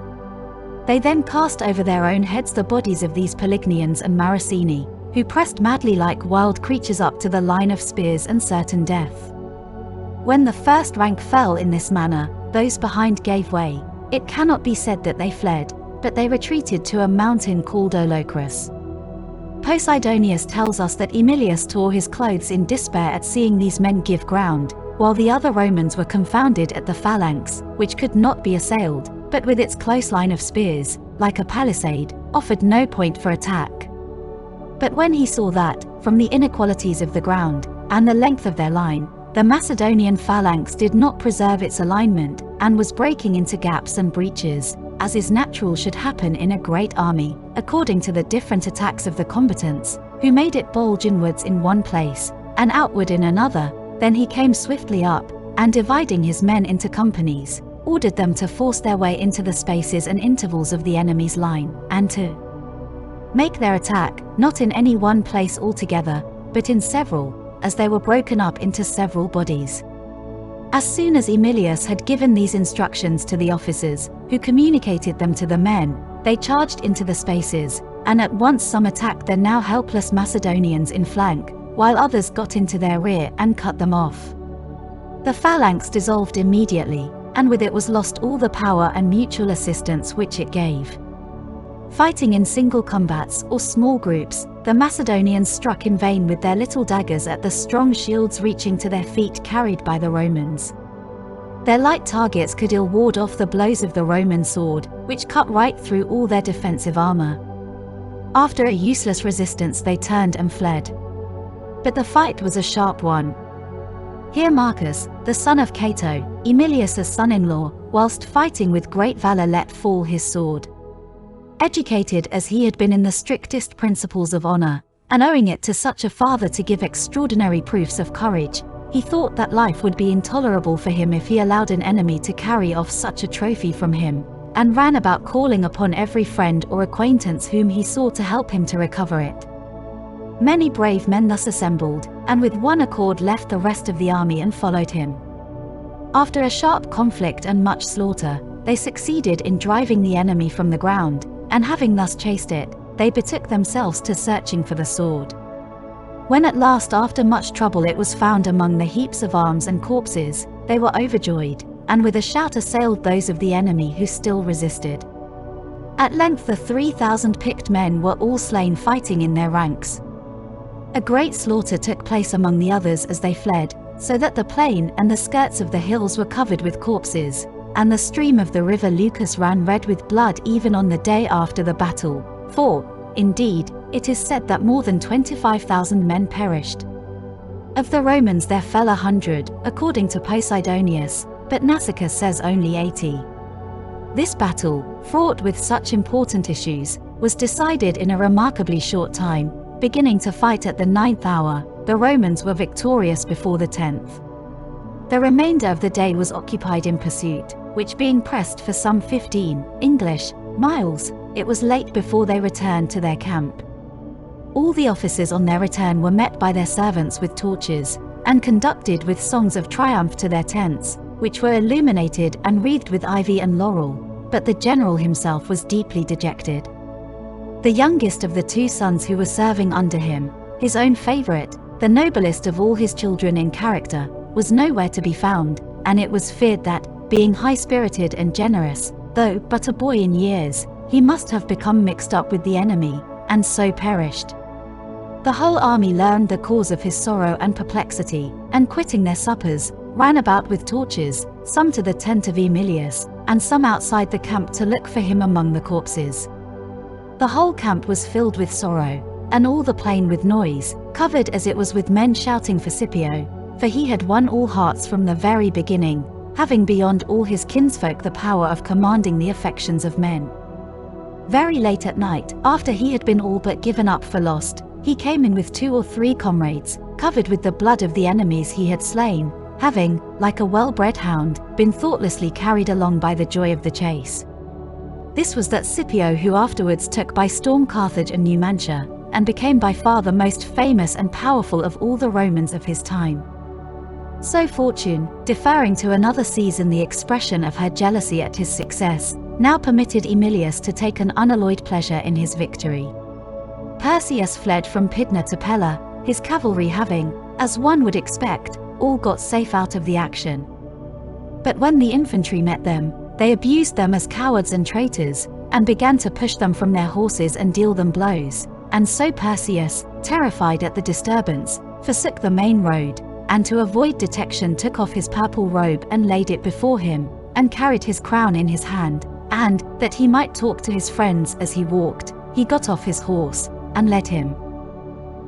They then cast over their own heads the bodies of these Pelignians and Marrucini, who pressed madly like wild creatures up to the line of spears and certain death. When the first rank fell in this manner, those behind gave way. It cannot be said that they fled, but they retreated to a mountain called Olocrus. Posidonius tells us that Emilius tore his clothes in despair at seeing these men give ground, while the other Romans were confounded at the phalanx, which could not be assailed, but with its close line of spears, like a palisade, offered no point for attack. But when he saw that, from the inequalities of the ground, and the length of their line, the Macedonian phalanx did not preserve its alignment, and was breaking into gaps and breaches, as is natural should happen in a great army, according to the different attacks of the combatants, who made it bulge inwards in one place, and outward in another, then he came swiftly up, and dividing his men into companies, ordered them to force their way into the spaces and intervals of the enemy's line, and to make their attack, not in any one place altogether, but in several, as they were broken up into several bodies. As soon as Emilius had given these instructions to the officers, who communicated them to the men, they charged into the spaces, and at once some attacked the now helpless Macedonians in flank, while others got into their rear and cut them off. The phalanx dissolved immediately, and with it was lost all the power and mutual assistance which it gave. Fighting in single combats or small groups, the Macedonians struck in vain with their little daggers at the strong shields reaching to their feet carried by the Romans. Their light targets could ill ward off the blows of the Roman sword, which cut right through all their defensive armor. After a useless resistance they turned and fled. But the fight was a sharp one. Here Marcus, the son of Cato, Emilius' son-in-law, whilst fighting with great valor let fall his sword. Educated as he had been in the strictest principles of honor, and owing it to such a father to give extraordinary proofs of courage, he thought that life would be intolerable for him if he allowed an enemy to carry off such a trophy from him, and ran about calling upon every friend or acquaintance whom he saw to help him to recover it. Many brave men thus assembled, and with one accord left the rest of the army and followed him. After a sharp conflict and much slaughter, they succeeded in driving the enemy from the ground, and having thus chased it, they betook themselves to searching for the sword. When at last after much trouble it was found among the heaps of arms and corpses, they were overjoyed, and with a shout assailed those of the enemy who still resisted. At length the 3,000 picked men were all slain fighting in their ranks. A great slaughter took place among the others as they fled, so that the plain and the skirts of the hills were covered with corpses, and the stream of the river Lucus ran red with blood even on the day after the battle, for, indeed, it is said that more than 25,000 men perished. Of the Romans there fell 100, according to Posidonius, but Nassicus says only 80. This battle, fraught with such important issues, was decided in a remarkably short time. Beginning to fight at the 9th hour, the Romans were victorious before the 10th. The remainder of the day was occupied in pursuit, which being pressed for some 15 English miles, it was late before they returned to their camp. All the officers on their return were met by their servants with torches, and conducted with songs of triumph to their tents, which were illuminated and wreathed with ivy and laurel, but the general himself was deeply dejected. The youngest of the two sons who were serving under him, his own favorite, the noblest of all his children in character, was nowhere to be found, and it was feared that, being high-spirited and generous, though but a boy in years, he must have become mixed up with the enemy, and so perished. The whole army learned the cause of his sorrow and perplexity, and quitting their suppers, ran about with torches, some to the tent of Emilius, and some outside the camp to look for him among the corpses. The whole camp was filled with sorrow, and all the plain with noise, covered as it was with men shouting for Scipio, for he had won all hearts from the very beginning, having beyond all his kinsfolk the power of commanding the affections of men. Very late at night, after he had been all but given up for lost, he came in with 2 or 3 comrades, covered with the blood of the enemies he had slain, having, like a well-bred hound, been thoughtlessly carried along by the joy of the chase. This was that Scipio who afterwards took by storm Carthage and Numantia, and became by far the most famous and powerful of all the Romans of his time. So Fortune, deferring to another season the expression of her jealousy at his success, now permitted Emilius to take an unalloyed pleasure in his victory. Perseus fled from Pydna to Pella, his cavalry having, as one would expect, all got safe out of the action. But when the infantry met them, they abused them as cowards and traitors, and began to push them from their horses and deal them blows, and so Perseus, terrified at the disturbance, forsook the main road, and to avoid detection took off his purple robe and laid it before him, and carried his crown in his hand, and, that he might talk to his friends as he walked, he got off his horse, and led him.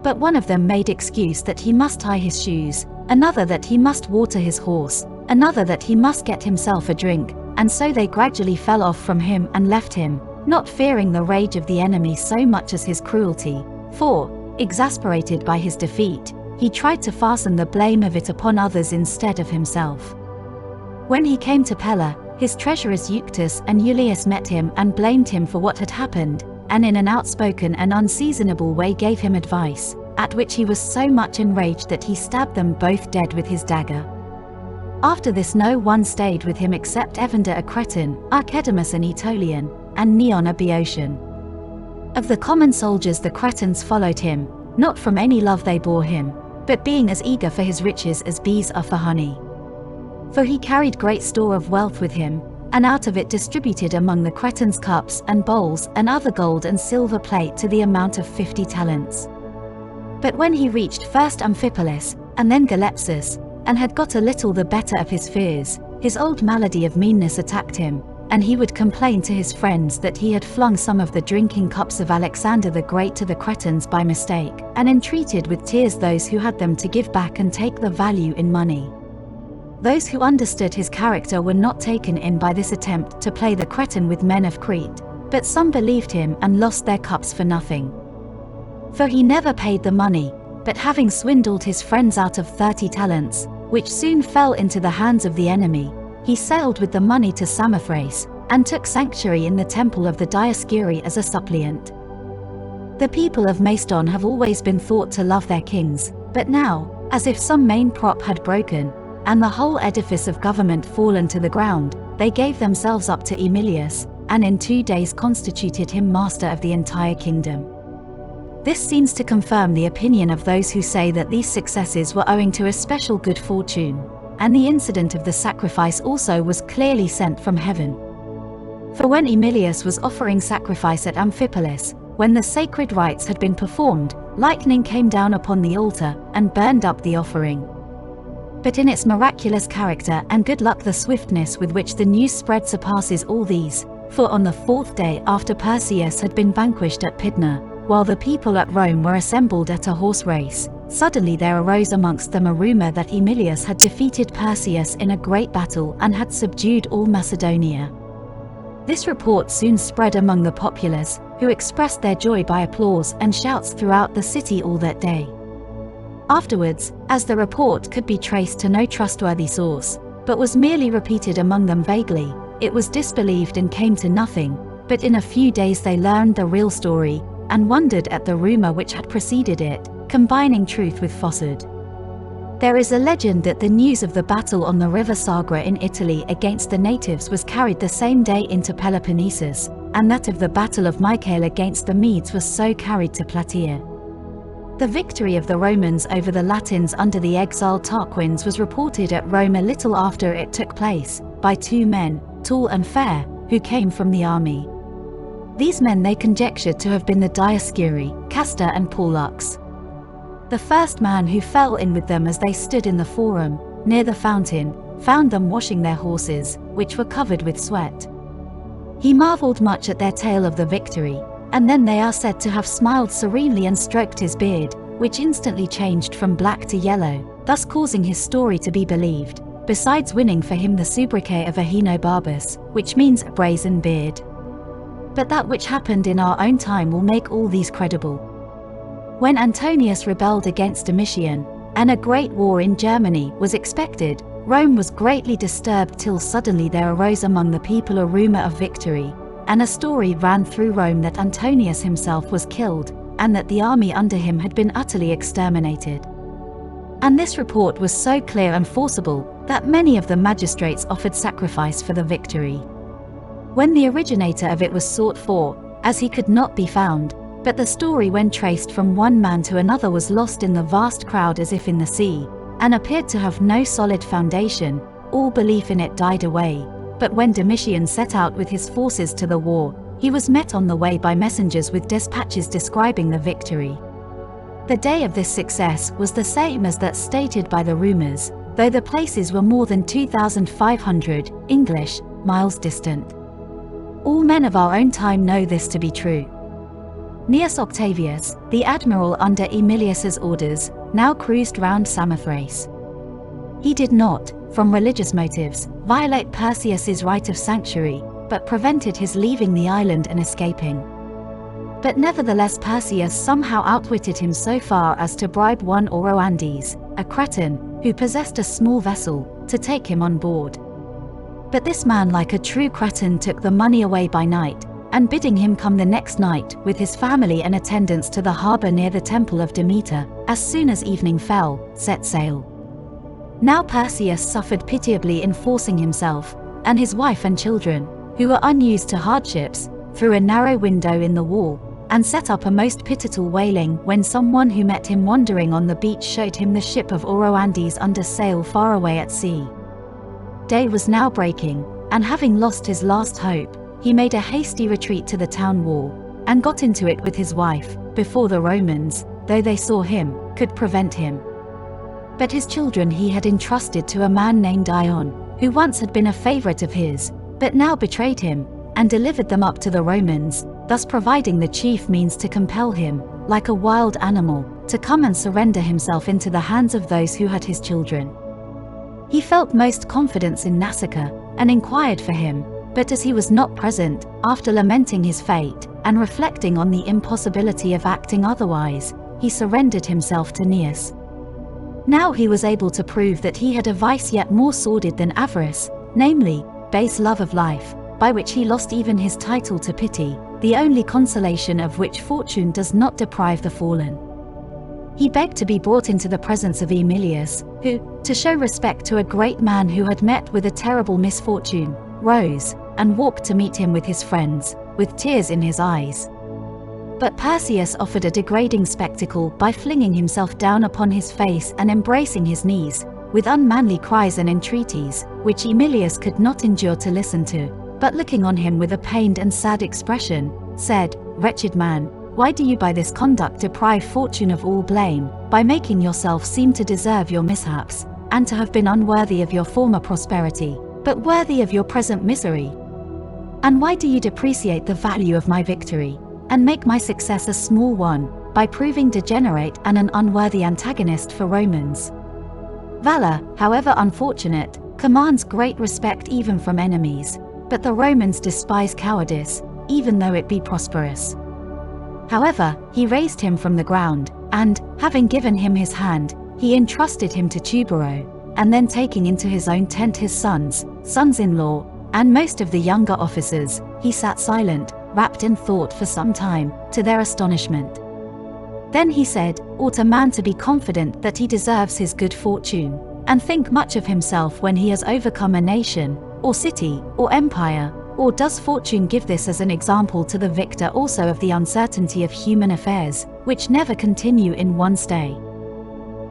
But one of them made excuse that he must tie his shoes, another that he must water his horse, another that he must get himself a drink, and so they gradually fell off from him and left him, not fearing the rage of the enemy so much as his cruelty, for, exasperated by his defeat, he tried to fasten the blame of it upon others instead of himself. When he came to Pella, his treasurers Euctus and Julius met him and blamed him for what had happened, and in an outspoken and unseasonable way gave him advice, at which he was so much enraged that he stabbed them both dead with his dagger. After this no one stayed with him except Evander a Cretan, Archedimus an Aetolian, and Neon a Boeotian. Of the common soldiers the Cretans followed him, not from any love they bore him, but being as eager for his riches as bees are for honey. For he carried great store of wealth with him, and out of it distributed among the Cretans cups and bowls and other gold and silver plate to the amount of 50 talents. But when he reached first Amphipolis, and then Galepsus, and had got a little the better of his fears, his old malady of meanness attacked him, and he would complain to his friends that he had flung some of the drinking cups of Alexander the Great to the Cretans by mistake, and entreated with tears those who had them to give back and take the value in money. Those who understood his character were not taken in by this attempt to play the Cretan with men of Crete, but some believed him and lost their cups for nothing. For he never paid the money, but having swindled his friends out of 30 talents, which soon fell into the hands of the enemy, he sailed with the money to Samothrace, and took sanctuary in the temple of the Dioscuri as a suppliant. The people of Macedon have always been thought to love their kings, but now, as if some main prop had broken, and the whole edifice of government fallen to the ground, they gave themselves up to Emilius, and in 2 days constituted him master of the entire kingdom. This seems to confirm the opinion of those who say that these successes were owing to a special good fortune, and the incident of the sacrifice also was clearly sent from heaven. For when Emilius was offering sacrifice at Amphipolis, when the sacred rites had been performed, lightning came down upon the altar and burned up the offering. But in its miraculous character and good luck the swiftness with which the news spread surpasses all these, for on the 4th day after Perseus had been vanquished at Pydna, while the people at Rome were assembled at a horse race, suddenly there arose amongst them a rumor that Emilius had defeated Perseus in a great battle and had subdued all Macedonia. This report soon spread among the populace, who expressed their joy by applause and shouts throughout the city all that day. Afterwards, as the report could be traced to no trustworthy source, but was merely repeated among them vaguely, it was disbelieved and came to nothing, but in a few days they learned the real story, and wondered at the rumor which had preceded it, combining truth with falsehood. There is a legend that the news of the battle on the river Sagra in Italy against the natives was carried the same day into Peloponnesus, and that of the Battle of Mycale against the Medes was so carried to Plataea. The victory of the Romans over the Latins under the exiled Tarquins was reported at Rome a little after it took place, by 2 men, tall and fair, who came from the army. These men they conjectured to have been the Dioscuri, Castor and Pollux. The first man who fell in with them as they stood in the forum, near the fountain, found them washing their horses, which were covered with sweat. He marveled much at their tale of the victory, and then they are said to have smiled serenely and stroked his beard, which instantly changed from black to yellow, thus causing his story to be believed, besides winning for him the sobriquet of Ahenobarbus, which means brazen beard. But that which happened in our own time will make all these credible. When Antonius rebelled against Domitian, and a great war in Germany was expected, Rome was greatly disturbed till suddenly there arose among the people a rumor of victory, and a story ran through Rome that Antonius himself was killed, and that the army under him had been utterly exterminated. And this report was so clear and forcible that many of the magistrates offered sacrifice for the victory. When the originator of it was sought for, as he could not be found, but the story when traced from one man to another was lost in the vast crowd as if in the sea, and appeared to have no solid foundation, all belief in it died away. But when Domitian set out with his forces to the war, he was met on the way by messengers with dispatches describing the victory. The day of this success was the same as that stated by the rumors, though the places were more than 2,500 English miles distant. All men of our own time know this to be true. Gnaeus Octavius, the admiral under Emilius's orders, now cruised round Samothrace. He did not, from religious motives, violate Perseus's right of sanctuary, but prevented his leaving the island and escaping. But nevertheless Perseus somehow outwitted him so far as to bribe one Oroandes, a Cretan, who possessed a small vessel, to take him on board. But this man, like a true Cretan, took the money away by night, and bidding him come the next night with his family and attendants to the harbour near the temple of Demeter, as soon as evening fell, set sail. Now Perseus suffered pitiably in forcing himself, and his wife and children, who were unused to hardships, through a narrow window in the wall, and set up a most pitiful wailing when someone who met him wandering on the beach showed him the ship of Oroandes under sail far away at sea. Day was now breaking, and having lost his last hope, he made a hasty retreat to the town wall, and got into it with his wife, before the Romans, though they saw him, could prevent him. But his children he had entrusted to a man named Ion, who once had been a favourite of his, but now betrayed him, and delivered them up to the Romans, thus providing the chief means to compel him, like a wild animal, to come and surrender himself into the hands of those who had his children. He felt most confidence in Nasica, and inquired for him, but as he was not present, after lamenting his fate, and reflecting on the impossibility of acting otherwise, he surrendered himself to Gnaeus. Now he was able to prove that he had a vice yet more sordid than avarice, namely, base love of life, by which he lost even his title to pity, the only consolation of which fortune does not deprive the fallen. He begged to be brought into the presence of Emilius, who, to show respect to a great man who had met with a terrible misfortune, rose, and walked to meet him with his friends, with tears in his eyes. But Perseus offered a degrading spectacle by flinging himself down upon his face and embracing his knees, with unmanly cries and entreaties, which Emilius could not endure to listen to, but looking on him with a pained and sad expression, said, "Wretched man, why do you by this conduct deprive fortune of all blame, by making yourself seem to deserve your mishaps, and to have been unworthy of your former prosperity, but worthy of your present misery? And why do you depreciate the value of my victory, and make my success a small one, by proving degenerate and an unworthy antagonist for Romans? Valor, however unfortunate, commands great respect even from enemies, but the Romans despise cowardice, even though it be prosperous." However, he raised him from the ground, and, having given him his hand, he entrusted him to Tubero, and then taking into his own tent his sons-in-law, and most of the younger officers, he sat silent, wrapped in thought for some time, to their astonishment. Then he said, "Ought a man to be confident that he deserves his good fortune, and think much of himself when he has overcome a nation, or city, or empire, or does fortune give this as an example to the victor also of the uncertainty of human affairs, which never continue in one stay?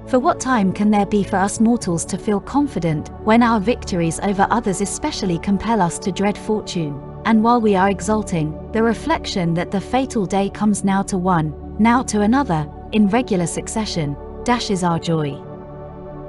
For what time can there be for us mortals to feel confident, when our victories over others especially compel us to dread fortune, and while we are exulting, the reflection that the fatal day comes now to one, now to another, in regular succession, dashes our joy.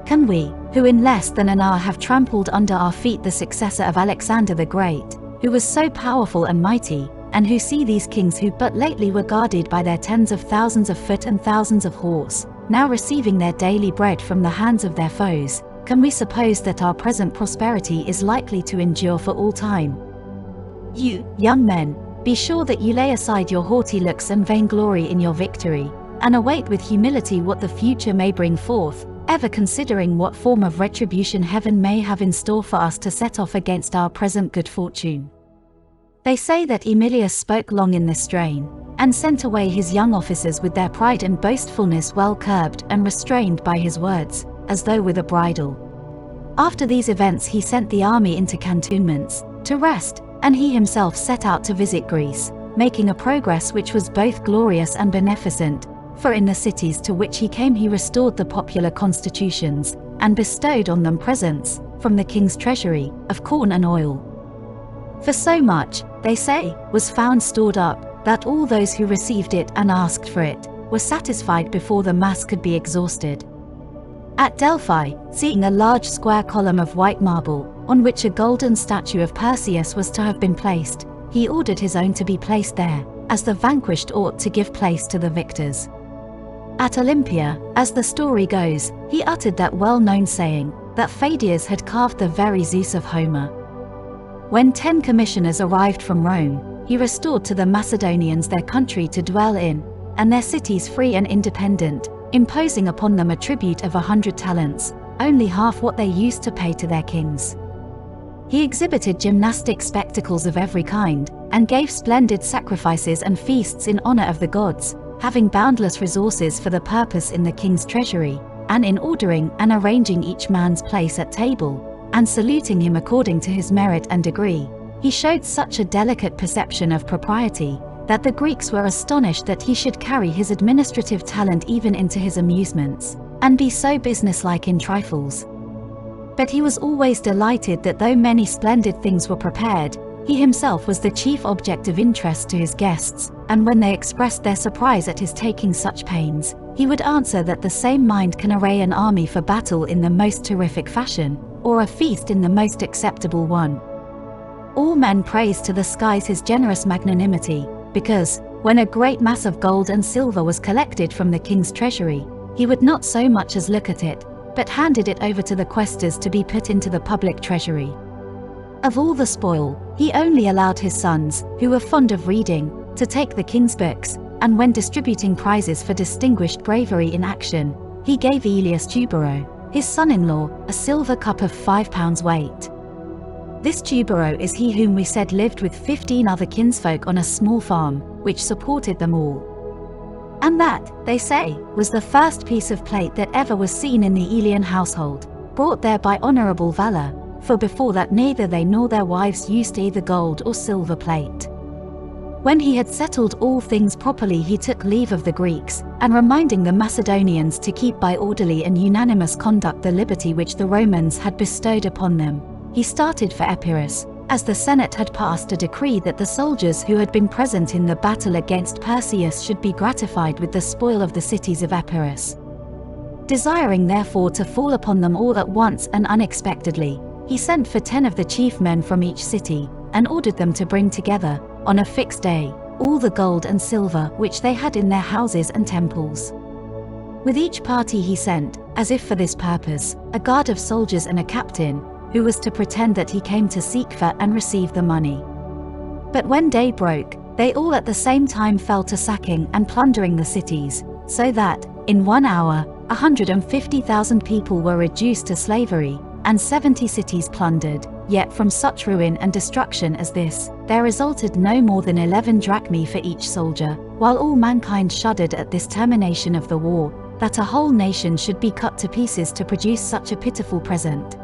Can we, who in less than an hour have trampled under our feet the successor of Alexander the Great, who was so powerful and mighty, and who see these kings who but lately were guarded by their tens of thousands of foot and thousands of horse, now receiving their daily bread from the hands of their foes, can we suppose that our present prosperity is likely to endure for all time? You, young men, be sure that you lay aside your haughty looks and vainglory in your victory, and await with humility what the future may bring forth, ever considering what form of retribution heaven may have in store for us to set off against our present good fortune. They say that Emilius spoke long in this strain, and sent away his young officers with their pride and boastfulness well curbed and restrained by his words, as though with a bridle. After these events he sent the army into cantonments, to rest, and he himself set out to visit Greece, making a progress which was both glorious and beneficent, for in the cities to which he came he restored the popular constitutions, and bestowed on them presents, from the king's treasury, of corn and oil. For so much, they say, was found stored up, that all those who received it and asked for it, were satisfied before the mass could be exhausted. At Delphi, seeing a large square column of white marble, on which a golden statue of Perseus was to have been placed, he ordered his own to be placed there, as the vanquished ought to give place to the victors. At Olympia, as the story goes, he uttered that well-known saying, that Pheidias had carved the very Zeus of Homer. When 10 commissioners arrived from Rome, he restored to the Macedonians their country to dwell in, and their cities free and independent, imposing upon them a tribute of 100 talents, only half what they used to pay to their kings. He exhibited gymnastic spectacles of every kind, and gave splendid sacrifices and feasts in honor of the gods, having boundless resources for the purpose in the king's treasury, and in ordering and arranging each man's place at table, and saluting him according to his merit and degree, he showed such a delicate perception of propriety, that the Greeks were astonished that he should carry his administrative talent even into his amusements, and be so businesslike in trifles. But he was always delighted that though many splendid things were prepared, he himself was the chief object of interest to his guests, and when they expressed their surprise at his taking such pains, he would answer that the same mind can array an army for battle in the most terrific fashion, or a feast in the most acceptable one. All men praised to the skies his generous magnanimity, because, when a great mass of gold and silver was collected from the king's treasury, he would not so much as look at it, but handed it over to the quaestors to be put into the public treasury. Of all the spoil, he only allowed his sons, who were fond of reading, to take the king's books, and when distributing prizes for distinguished bravery in action, he gave Aelius Tubero, his son-in-law, a silver cup of 5 pounds weight. This Tubero is he whom we said lived with 15 other kinsfolk on a small farm, which supported them all. And that, they say, was the first piece of plate that ever was seen in the Aelian household, brought there by honourable valour, for before that neither they nor their wives used either gold or silver plate. When he had settled all things properly he took leave of the Greeks, and reminding the Macedonians to keep by orderly and unanimous conduct the liberty which the Romans had bestowed upon them, he started for Epirus, as the Senate had passed a decree that the soldiers who had been present in the battle against Perseus should be gratified with the spoil of the cities of Epirus. Desiring therefore to fall upon them all at once and unexpectedly, he sent for 10 of the chief men from each city, and ordered them to bring together, on a fixed day, all the gold and silver which they had in their houses and temples. With each party he sent, as if for this purpose, a guard of soldiers and a captain, who was to pretend that he came to seek for and receive the money. But when day broke, they all at the same time fell to sacking and plundering the cities, so that, in 1 hour, 150,000 people were reduced to slavery, and 70 cities plundered. Yet from such ruin and destruction as this, there resulted no more than 11 drachmae for each soldier, while all mankind shuddered at this termination of the war, that a whole nation should be cut to pieces to produce such a pitiful present.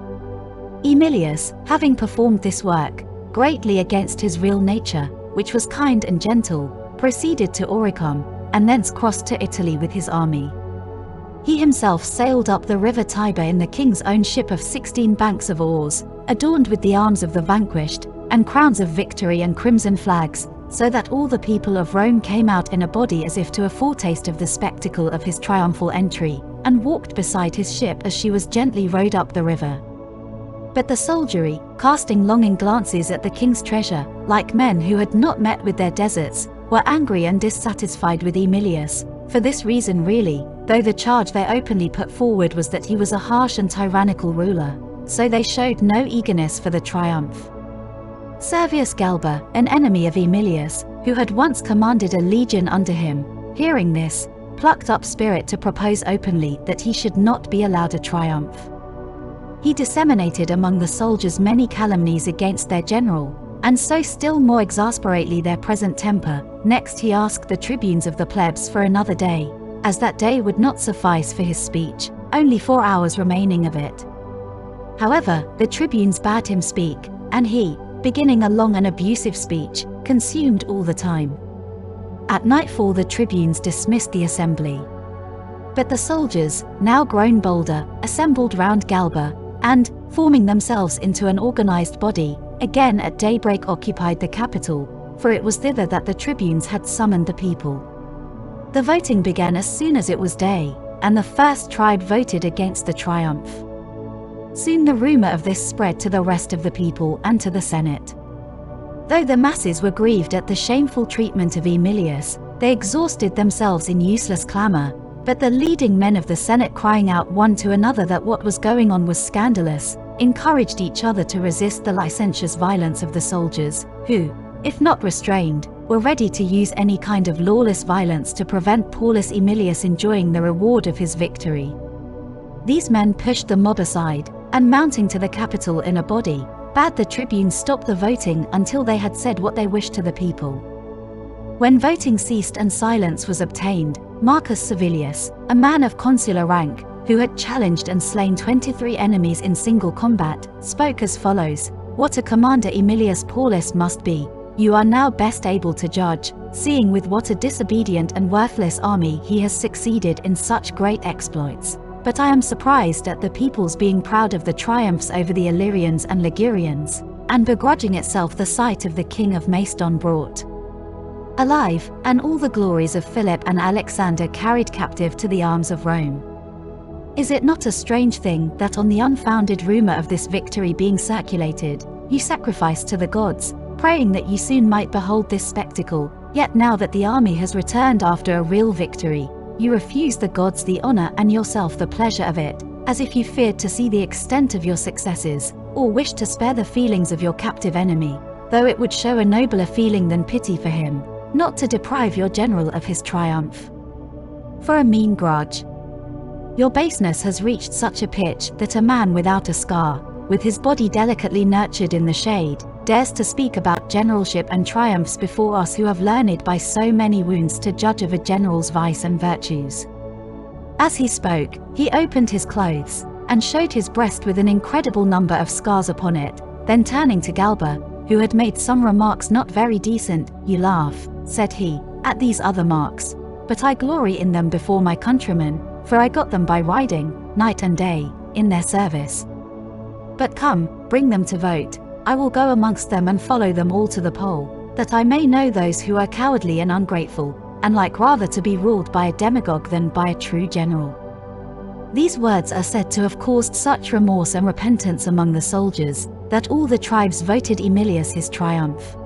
Emilius, having performed this work, greatly against his real nature, which was kind and gentle, proceeded to Oricum, and thence crossed to Italy with his army. He himself sailed up the river Tiber in the king's own ship of 16 banks of oars, adorned with the arms of the vanquished, and crowns of victory and crimson flags, so that all the people of Rome came out in a body as if to a foretaste of the spectacle of his triumphal entry, and walked beside his ship as she was gently rowed up the river. But the soldiery, casting longing glances at the king's treasure, like men who had not met with their deserts, were angry and dissatisfied with Emilius, for this reason really, though the charge they openly put forward was that he was a harsh and tyrannical ruler, so they showed no eagerness for the triumph. Servius Galba, an enemy of Emilius, who had once commanded a legion under him, hearing this, plucked up spirit to propose openly that he should not be allowed a triumph. He disseminated among the soldiers many calumnies against their general, and so still more exasperately their present temper. Next he asked the tribunes of the plebs for another day, as that day would not suffice for his speech, only 4 hours remaining of it. However, the tribunes bade him speak, and he, beginning a long and abusive speech, consumed all the time. At nightfall the tribunes dismissed the assembly. But the soldiers, now grown bolder, assembled round Galba, and, forming themselves into an organized body, again at daybreak occupied the capital, for it was thither that the tribunes had summoned the people. The voting began as soon as it was day, and the first tribe voted against the triumph. Soon the rumor of this spread to the rest of the people and to the Senate. Though the masses were grieved at the shameful treatment of Emilius, they exhausted themselves in useless clamor, but the leading men of the Senate, crying out one to another that what was going on was scandalous, encouraged each other to resist the licentious violence of the soldiers, who, if not restrained, were ready to use any kind of lawless violence to prevent Paullus Aemilius enjoying the reward of his victory. These men pushed the mob aside, and mounting to the Capitol in a body, bade the tribunes stop the voting until they had said what they wished to the people. When voting ceased and silence was obtained, Marcus Servilius, a man of consular rank, who had challenged and slain 23 enemies in single combat, spoke as follows: "What a commander Emilius Paullus must be, you are now best able to judge, seeing with what a disobedient and worthless army he has succeeded in such great exploits. But I am surprised at the people's being proud of the triumphs over the Illyrians and Ligurians, and begrudging itself the sight of the king of Macedon brought alive, and all the glories of Philip and Alexander carried captive to the arms of Rome. Is it not a strange thing that on the unfounded rumor of this victory being circulated, you sacrificed to the gods, praying that you soon might behold this spectacle, yet now that the army has returned after a real victory, you refuse the gods the honor and yourself the pleasure of it, as if you feared to see the extent of your successes, or wished to spare the feelings of your captive enemy, though it would show a nobler feeling than pity for him, not to deprive your general of his triumph. For a mean grudge. Your baseness has reached such a pitch that a man without a scar, with his body delicately nurtured in the shade, dares to speak about generalship and triumphs before us who have learned by so many wounds to judge of a general's vice and virtues." As he spoke, he opened his clothes, and showed his breast with an incredible number of scars upon it, then turning to Galba, who had made some remarks not very decent, "You laugh," said he, "at these other marks, but I glory in them before my countrymen, for I got them by riding, night and day, in their service. But come, bring them to vote, I will go amongst them and follow them all to the poll, that I may know those who are cowardly and ungrateful, and like rather to be ruled by a demagogue than by a true general." These words are said to have caused such remorse and repentance among the soldiers, that all the tribes voted Emilius his triumph.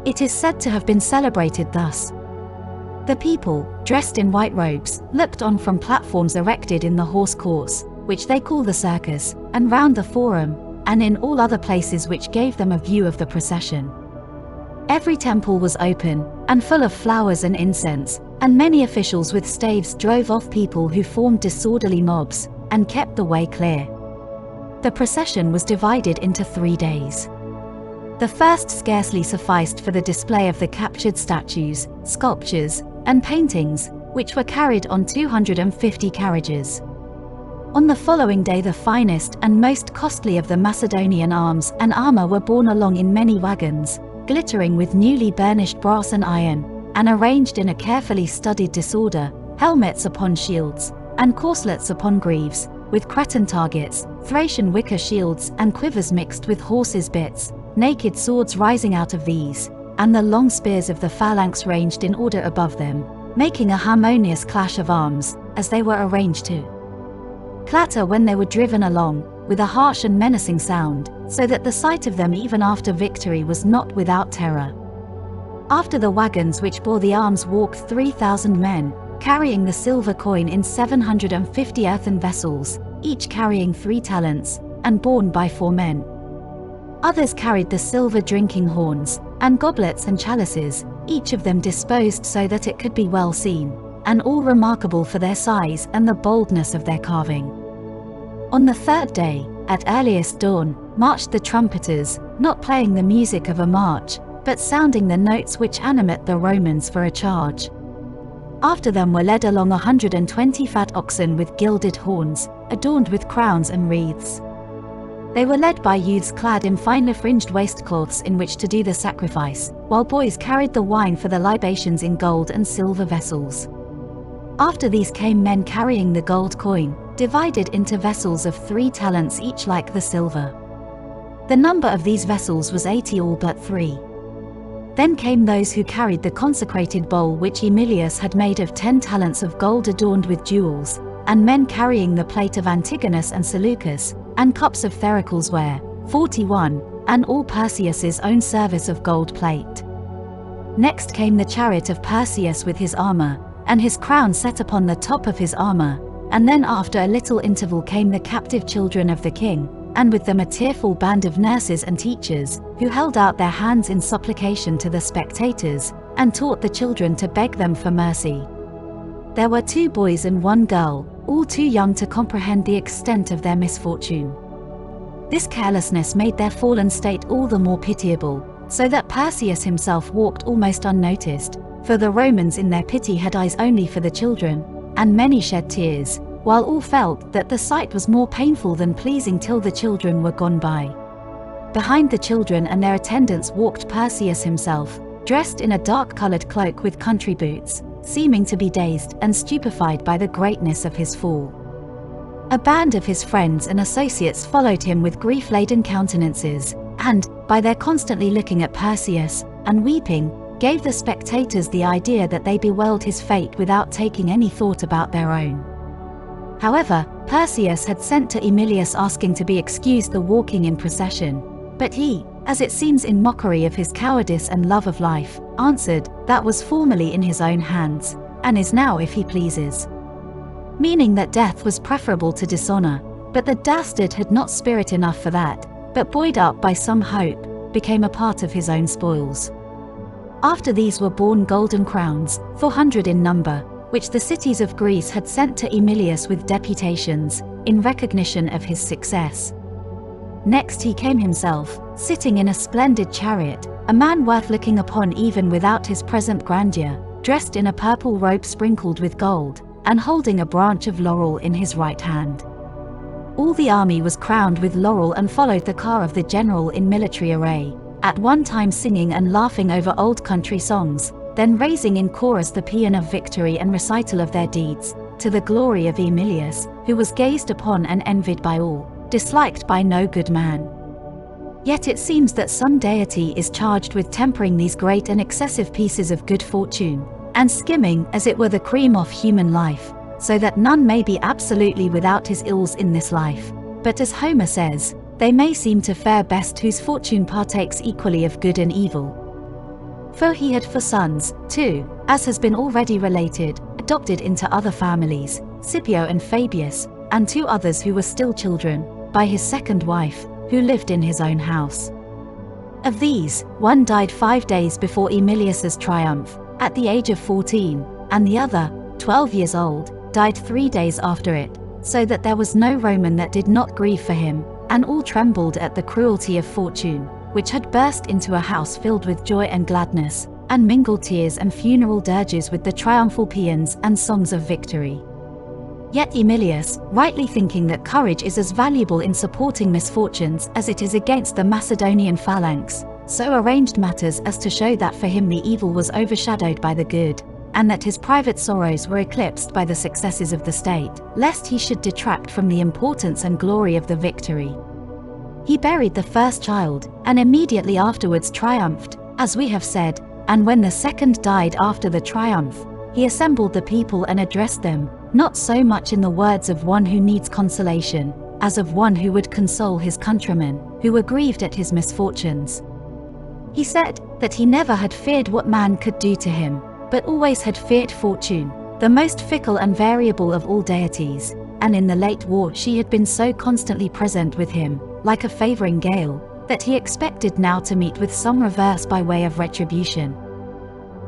It is said to have been celebrated thus. The people, dressed in white robes, looked on from platforms erected in the horse course, which they call the circus, and round the forum, and in all other places which gave them a view of the procession. Every temple was open, and full of flowers and incense, and many officials with staves drove off people who formed disorderly mobs, and kept the way clear. The procession was divided into 3 days. The first scarcely sufficed for the display of the captured statues, sculptures, and paintings, which were carried on 250 carriages. On the following day the finest and most costly of the Macedonian arms and armor were borne along in many wagons, glittering with newly burnished brass and iron, and arranged in a carefully studied disorder, helmets upon shields, and corslets upon greaves, with Cretan targets, Thracian wicker shields and quivers mixed with horses' bits, naked swords rising out of these, and the long spears of the phalanx ranged in order above them, making a harmonious clash of arms, as they were arranged to clatter when they were driven along, with a harsh and menacing sound, so that the sight of them even after victory was not without terror. After the wagons which bore the arms walked 3,000 men, carrying the silver coin in 750 earthen vessels, each carrying 3 talents, and borne by 4 men. Others carried the silver drinking horns, and goblets and chalices, each of them disposed so that it could be well seen, and all remarkable for their size and the boldness of their carving. On the 3rd day, at earliest dawn, marched the trumpeters, not playing the music of a march, but sounding the notes which animate the Romans for a charge. After them were led along 120 fat oxen with gilded horns, adorned with crowns and wreaths. They were led by youths clad in finely fringed waistcloths in which to do the sacrifice, while boys carried the wine for the libations in gold and silver vessels. After these came men carrying the gold coin, divided into vessels of 3 talents each like the silver. The number of these vessels was 80 all but 3. Then came those who carried the consecrated bowl which Emilius had made of 10 talents of gold adorned with jewels, and men carrying the plate of Antigonid and Seleucus, and cups of Thericles ware, 41, and all Perseus's own service of gold plate. Next came the chariot of Perseus with his armor, and his crown set upon the top of his armor, and then after a little interval came the captive children of the king, and with them a tearful band of nurses and teachers, who held out their hands in supplication to the spectators, and taught the children to beg them for mercy. There were 2 boys and 1 girl, all too young to comprehend the extent of their misfortune. This carelessness made their fallen state all the more pitiable, so that Perseus himself walked almost unnoticed, for the Romans in their pity had eyes only for the children, and many shed tears, while all felt that the sight was more painful than pleasing till the children were gone by. Behind the children and their attendants walked Perseus himself, dressed in a dark-colored cloak with country boots, seeming to be dazed and stupefied by the greatness of his fall. A band of his friends and associates followed him with grief-laden countenances, and, by their constantly looking at Perseus, and weeping, gave the spectators the idea that they bewailed his fate without taking any thought about their own. However, Perseus had sent to Emilius asking to be excused the walking in procession, but he, as it seems in mockery of his cowardice and love of life, answered, that was formerly in his own hands, and is now if he pleases. Meaning that death was preferable to dishonor, but the dastard had not spirit enough for that, but buoyed up by some hope, became a part of his own spoils. After these were borne golden crowns, 400 in number, which the cities of Greece had sent to Emilius with deputations, in recognition of his success. Next he came himself, sitting in a splendid chariot, a man worth looking upon even without his present grandeur, dressed in a purple robe sprinkled with gold, and holding a branch of laurel in his right hand. All the army was crowned with laurel and followed the car of the general in military array, at one time singing and laughing over old country songs, then raising in chorus the paean of victory and recital of their deeds, to the glory of Emilius, who was gazed upon and envied by all, disliked by no good man. Yet it seems that some deity is charged with tempering these great and excessive pieces of good fortune, and skimming as it were the cream of human life, so that none may be absolutely without his ills in this life, but as Homer says, they may seem to fare best whose fortune partakes equally of good and evil. For he had 4 sons, 2, as has been already related, adopted into other families, Scipio and Fabius, and 2 others who were still children, by his second wife, who lived in his own house. Of these, one died 5 days before Emilius's triumph, at the age of 14, and the other, 12 years old, died 3 days after it, so that there was no Roman that did not grieve for him, and all trembled at the cruelty of fortune, which had burst into a house filled with joy and gladness, and mingled tears and funeral dirges with the triumphal paeans and songs of victory. Yet Emilius, rightly thinking that courage is as valuable in supporting misfortunes as it is against the Macedonian phalanx, so arranged matters as to show that for him the evil was overshadowed by the good, and that his private sorrows were eclipsed by the successes of the state, lest he should detract from the importance and glory of the victory. He buried the first child, and immediately afterwards triumphed, as we have said, and when the second died after the triumph, he assembled the people and addressed them, not so much in the words of one who needs consolation, as of one who would console his countrymen, who were grieved at his misfortunes. He said that he never had feared what man could do to him, but always had feared fortune, the most fickle and variable of all deities, and in the late war she had been so constantly present with him, like a favoring gale, that he expected now to meet with some reverse by way of retribution.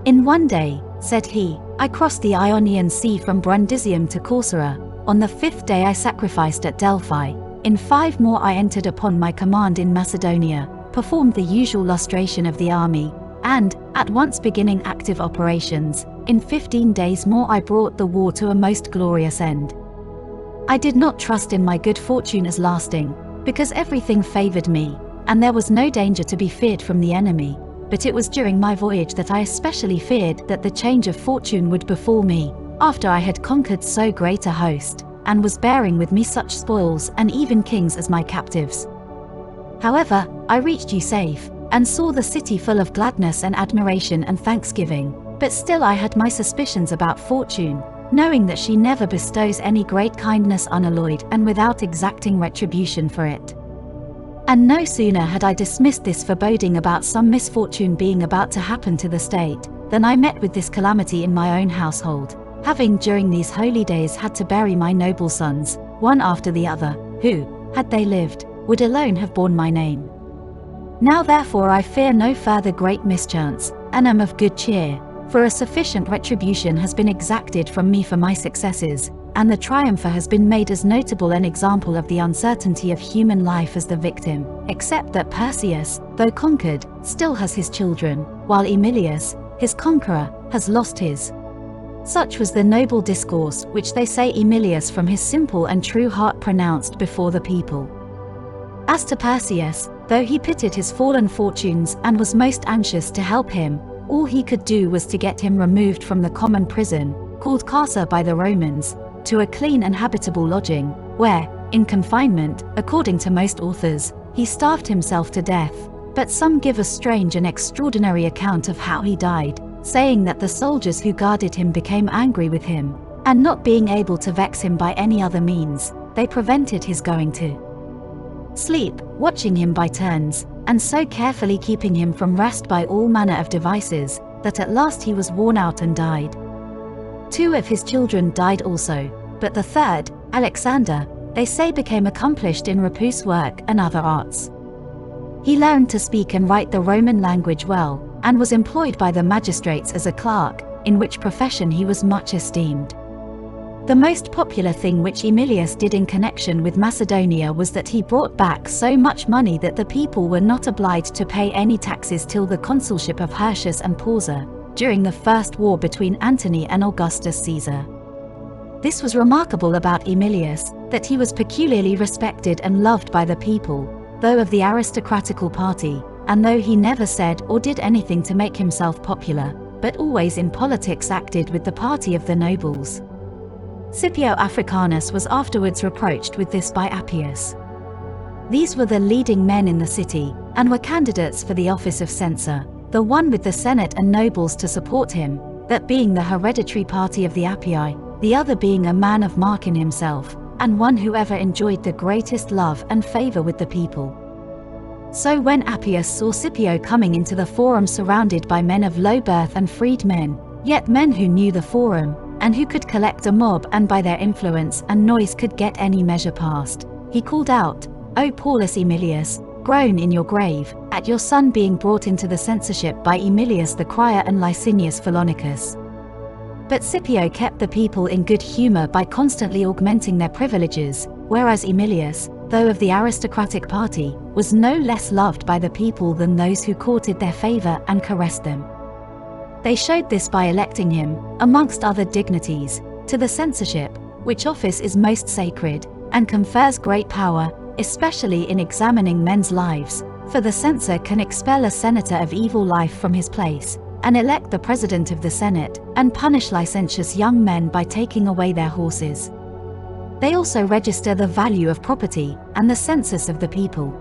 In one day, said he, I crossed the Ionian Sea from Brundisium to Corcyra. On the 5th day I sacrificed at Delphi. In 5 more I entered upon my command in Macedonia, performed the usual lustration of the army, and, at once beginning active operations, in 15 days more I brought the war to a most glorious end. I did not trust in my good fortune as lasting, because everything favored me, and there was no danger to be feared from the enemy, but it was during my voyage that I especially feared that the change of fortune would befall me, after I had conquered so great a host, and was bearing with me such spoils and even kings as my captives. However, I reached you safe, and saw the city full of gladness and admiration and thanksgiving, but still I had my suspicions about fortune, knowing that she never bestows any great kindness unalloyed and without exacting retribution for it. And no sooner had I dismissed this foreboding about some misfortune being about to happen to the state, than I met with this calamity in my own household, having during these holy days had to bury my noble sons, one after the other, who, had they lived, would alone have borne my name. Now therefore I fear no further great mischance, and am of good cheer, for a sufficient retribution has been exacted from me for my successes, and the triumpher has been made as notable an example of the uncertainty of human life as the victim, except that Perseus, though conquered, still has his children, while Emilius, his conqueror, has lost his. Such was the noble discourse which they say Emilius from his simple and true heart pronounced before the people. As to Perseus, though he pitied his fallen fortunes and was most anxious to help him, all he could do was to get him removed from the common prison, called carcer by the Romans, to a clean and habitable lodging, where, in confinement, according to most authors, he starved himself to death, but some give a strange and extraordinary account of how he died, saying that the soldiers who guarded him became angry with him, and not being able to vex him by any other means, they prevented his going to sleep, watching him by turns, and so carefully keeping him from rest by all manner of devices, that at last he was worn out and died. 2 of his children died also, but the third, Alexander, they say became accomplished in rapose work and other arts. He learned to speak and write the Roman language well, and was employed by the magistrates as a clerk, in which profession he was much esteemed. The most popular thing which Emilius did in connection with Macedonia was that he brought back so much money that the people were not obliged to pay any taxes till the consulship of Hirtius and Pausa, during the first war between Antony and Augustus Caesar. This was remarkable about Emilius, that he was peculiarly respected and loved by the people, though of the aristocratical party, and though he never said or did anything to make himself popular, but always in politics acted with the party of the nobles. Scipio Africanus was afterwards reproached with this by Epirus. These were the leading men in the city, and were candidates for the office of censor, the one with the senate and nobles to support him, that being the hereditary party of the Appii, the other being a man of mark in himself, and one who ever enjoyed the greatest love and favor with the people. So when Epirus saw Scipio coming into the forum surrounded by men of low birth and freedmen, yet men who knew the forum, and who could collect a mob and by their influence and noise could get any measure passed, he called out, O Paullus Aemilius, groan in your grave, at your son being brought into the censorship by Emilius the crier and Licinius Philonicus. But Scipio kept the people in good humor by constantly augmenting their privileges, whereas Emilius, though of the aristocratic party, was no less loved by the people than those who courted their favor and caressed them. They showed this by electing him, amongst other dignities, to the censorship, which office is most sacred, and confers great power, especially in examining men's lives, for the censor can expel a senator of evil life from his place, and elect the president of the Senate, and punish licentious young men by taking away their horses. They also register the value of property, and the census of the people.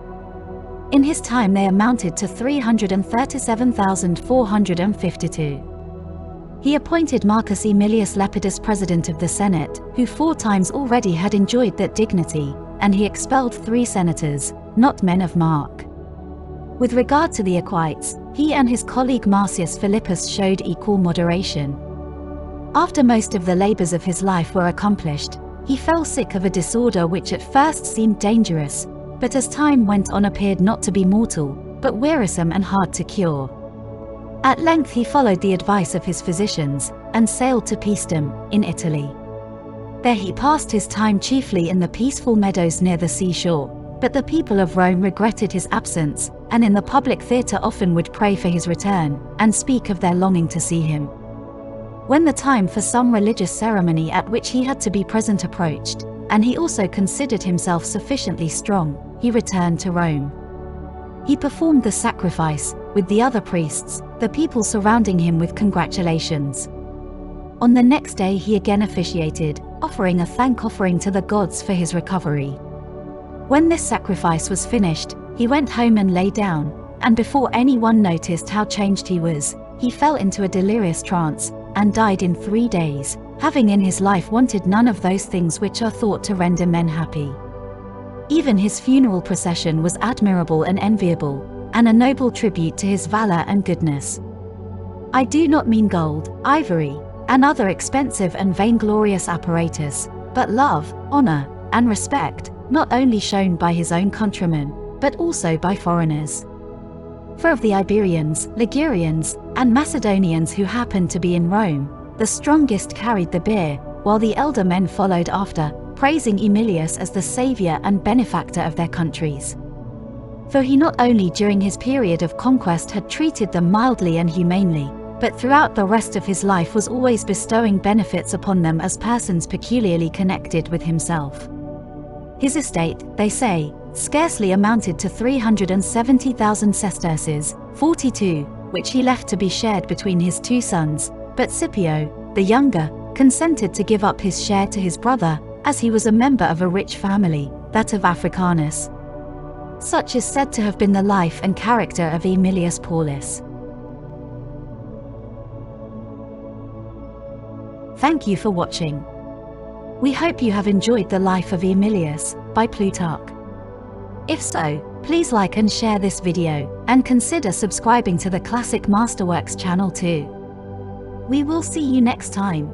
In his time they amounted to 337,452. He appointed Marcus Aemilius Lepidus president of the Senate, who 4 times already had enjoyed that dignity, and he expelled 3 senators, not men of mark. With regard to the equites, he and his colleague Marcius Philippus showed equal moderation. After most of the labors of his life were accomplished, he fell sick of a disorder which at first seemed dangerous, but as time went on appeared not to be mortal, but wearisome and hard to cure. At length he followed the advice of his physicians, and sailed to Paestum, in Italy. There he passed his time chiefly in the peaceful meadows near the seashore, but the people of Rome regretted his absence, and in the public theatre often would pray for his return, and speak of their longing to see him. When the time for some religious ceremony at which he had to be present approached, and he also considered himself sufficiently strong, he returned to Rome. He performed the sacrifice, with the other priests, the people surrounding him with congratulations. On the next day he again officiated, offering a thank offering to the gods for his recovery. When this sacrifice was finished, he went home and lay down, and before anyone noticed how changed he was, he fell into a delirious trance, and died in 3 days, having in his life wanted none of those things which are thought to render men happy. Even his funeral procession was admirable and enviable, and a noble tribute to his valor and goodness. I do not mean gold, ivory, and other expensive and vainglorious apparatus, but love, honor, and respect, not only shown by his own countrymen, but also by foreigners. For of the Iberians, Ligurians, and Macedonians who happened to be in Rome, the strongest carried the bier, while the elder men followed after, praising Emilius as the savior and benefactor of their countries. For he not only during his period of conquest had treated them mildly and humanely, but throughout the rest of his life was always bestowing benefits upon them as persons peculiarly connected with himself. His estate, they say, scarcely amounted to 370,000 sesterces, 42, which he left to be shared between his 2 sons, but Scipio, the younger, consented to give up his share to his brother, as he was a member of a rich family, that of Africanus. Such is said to have been the life and character of Aemilius Paullus. Thank you for watching. We hope you have enjoyed The Life of Emilius, by Plutarch. If so, please like and share this video, and consider subscribing to the Classic Masterworks channel too. We will see you next time.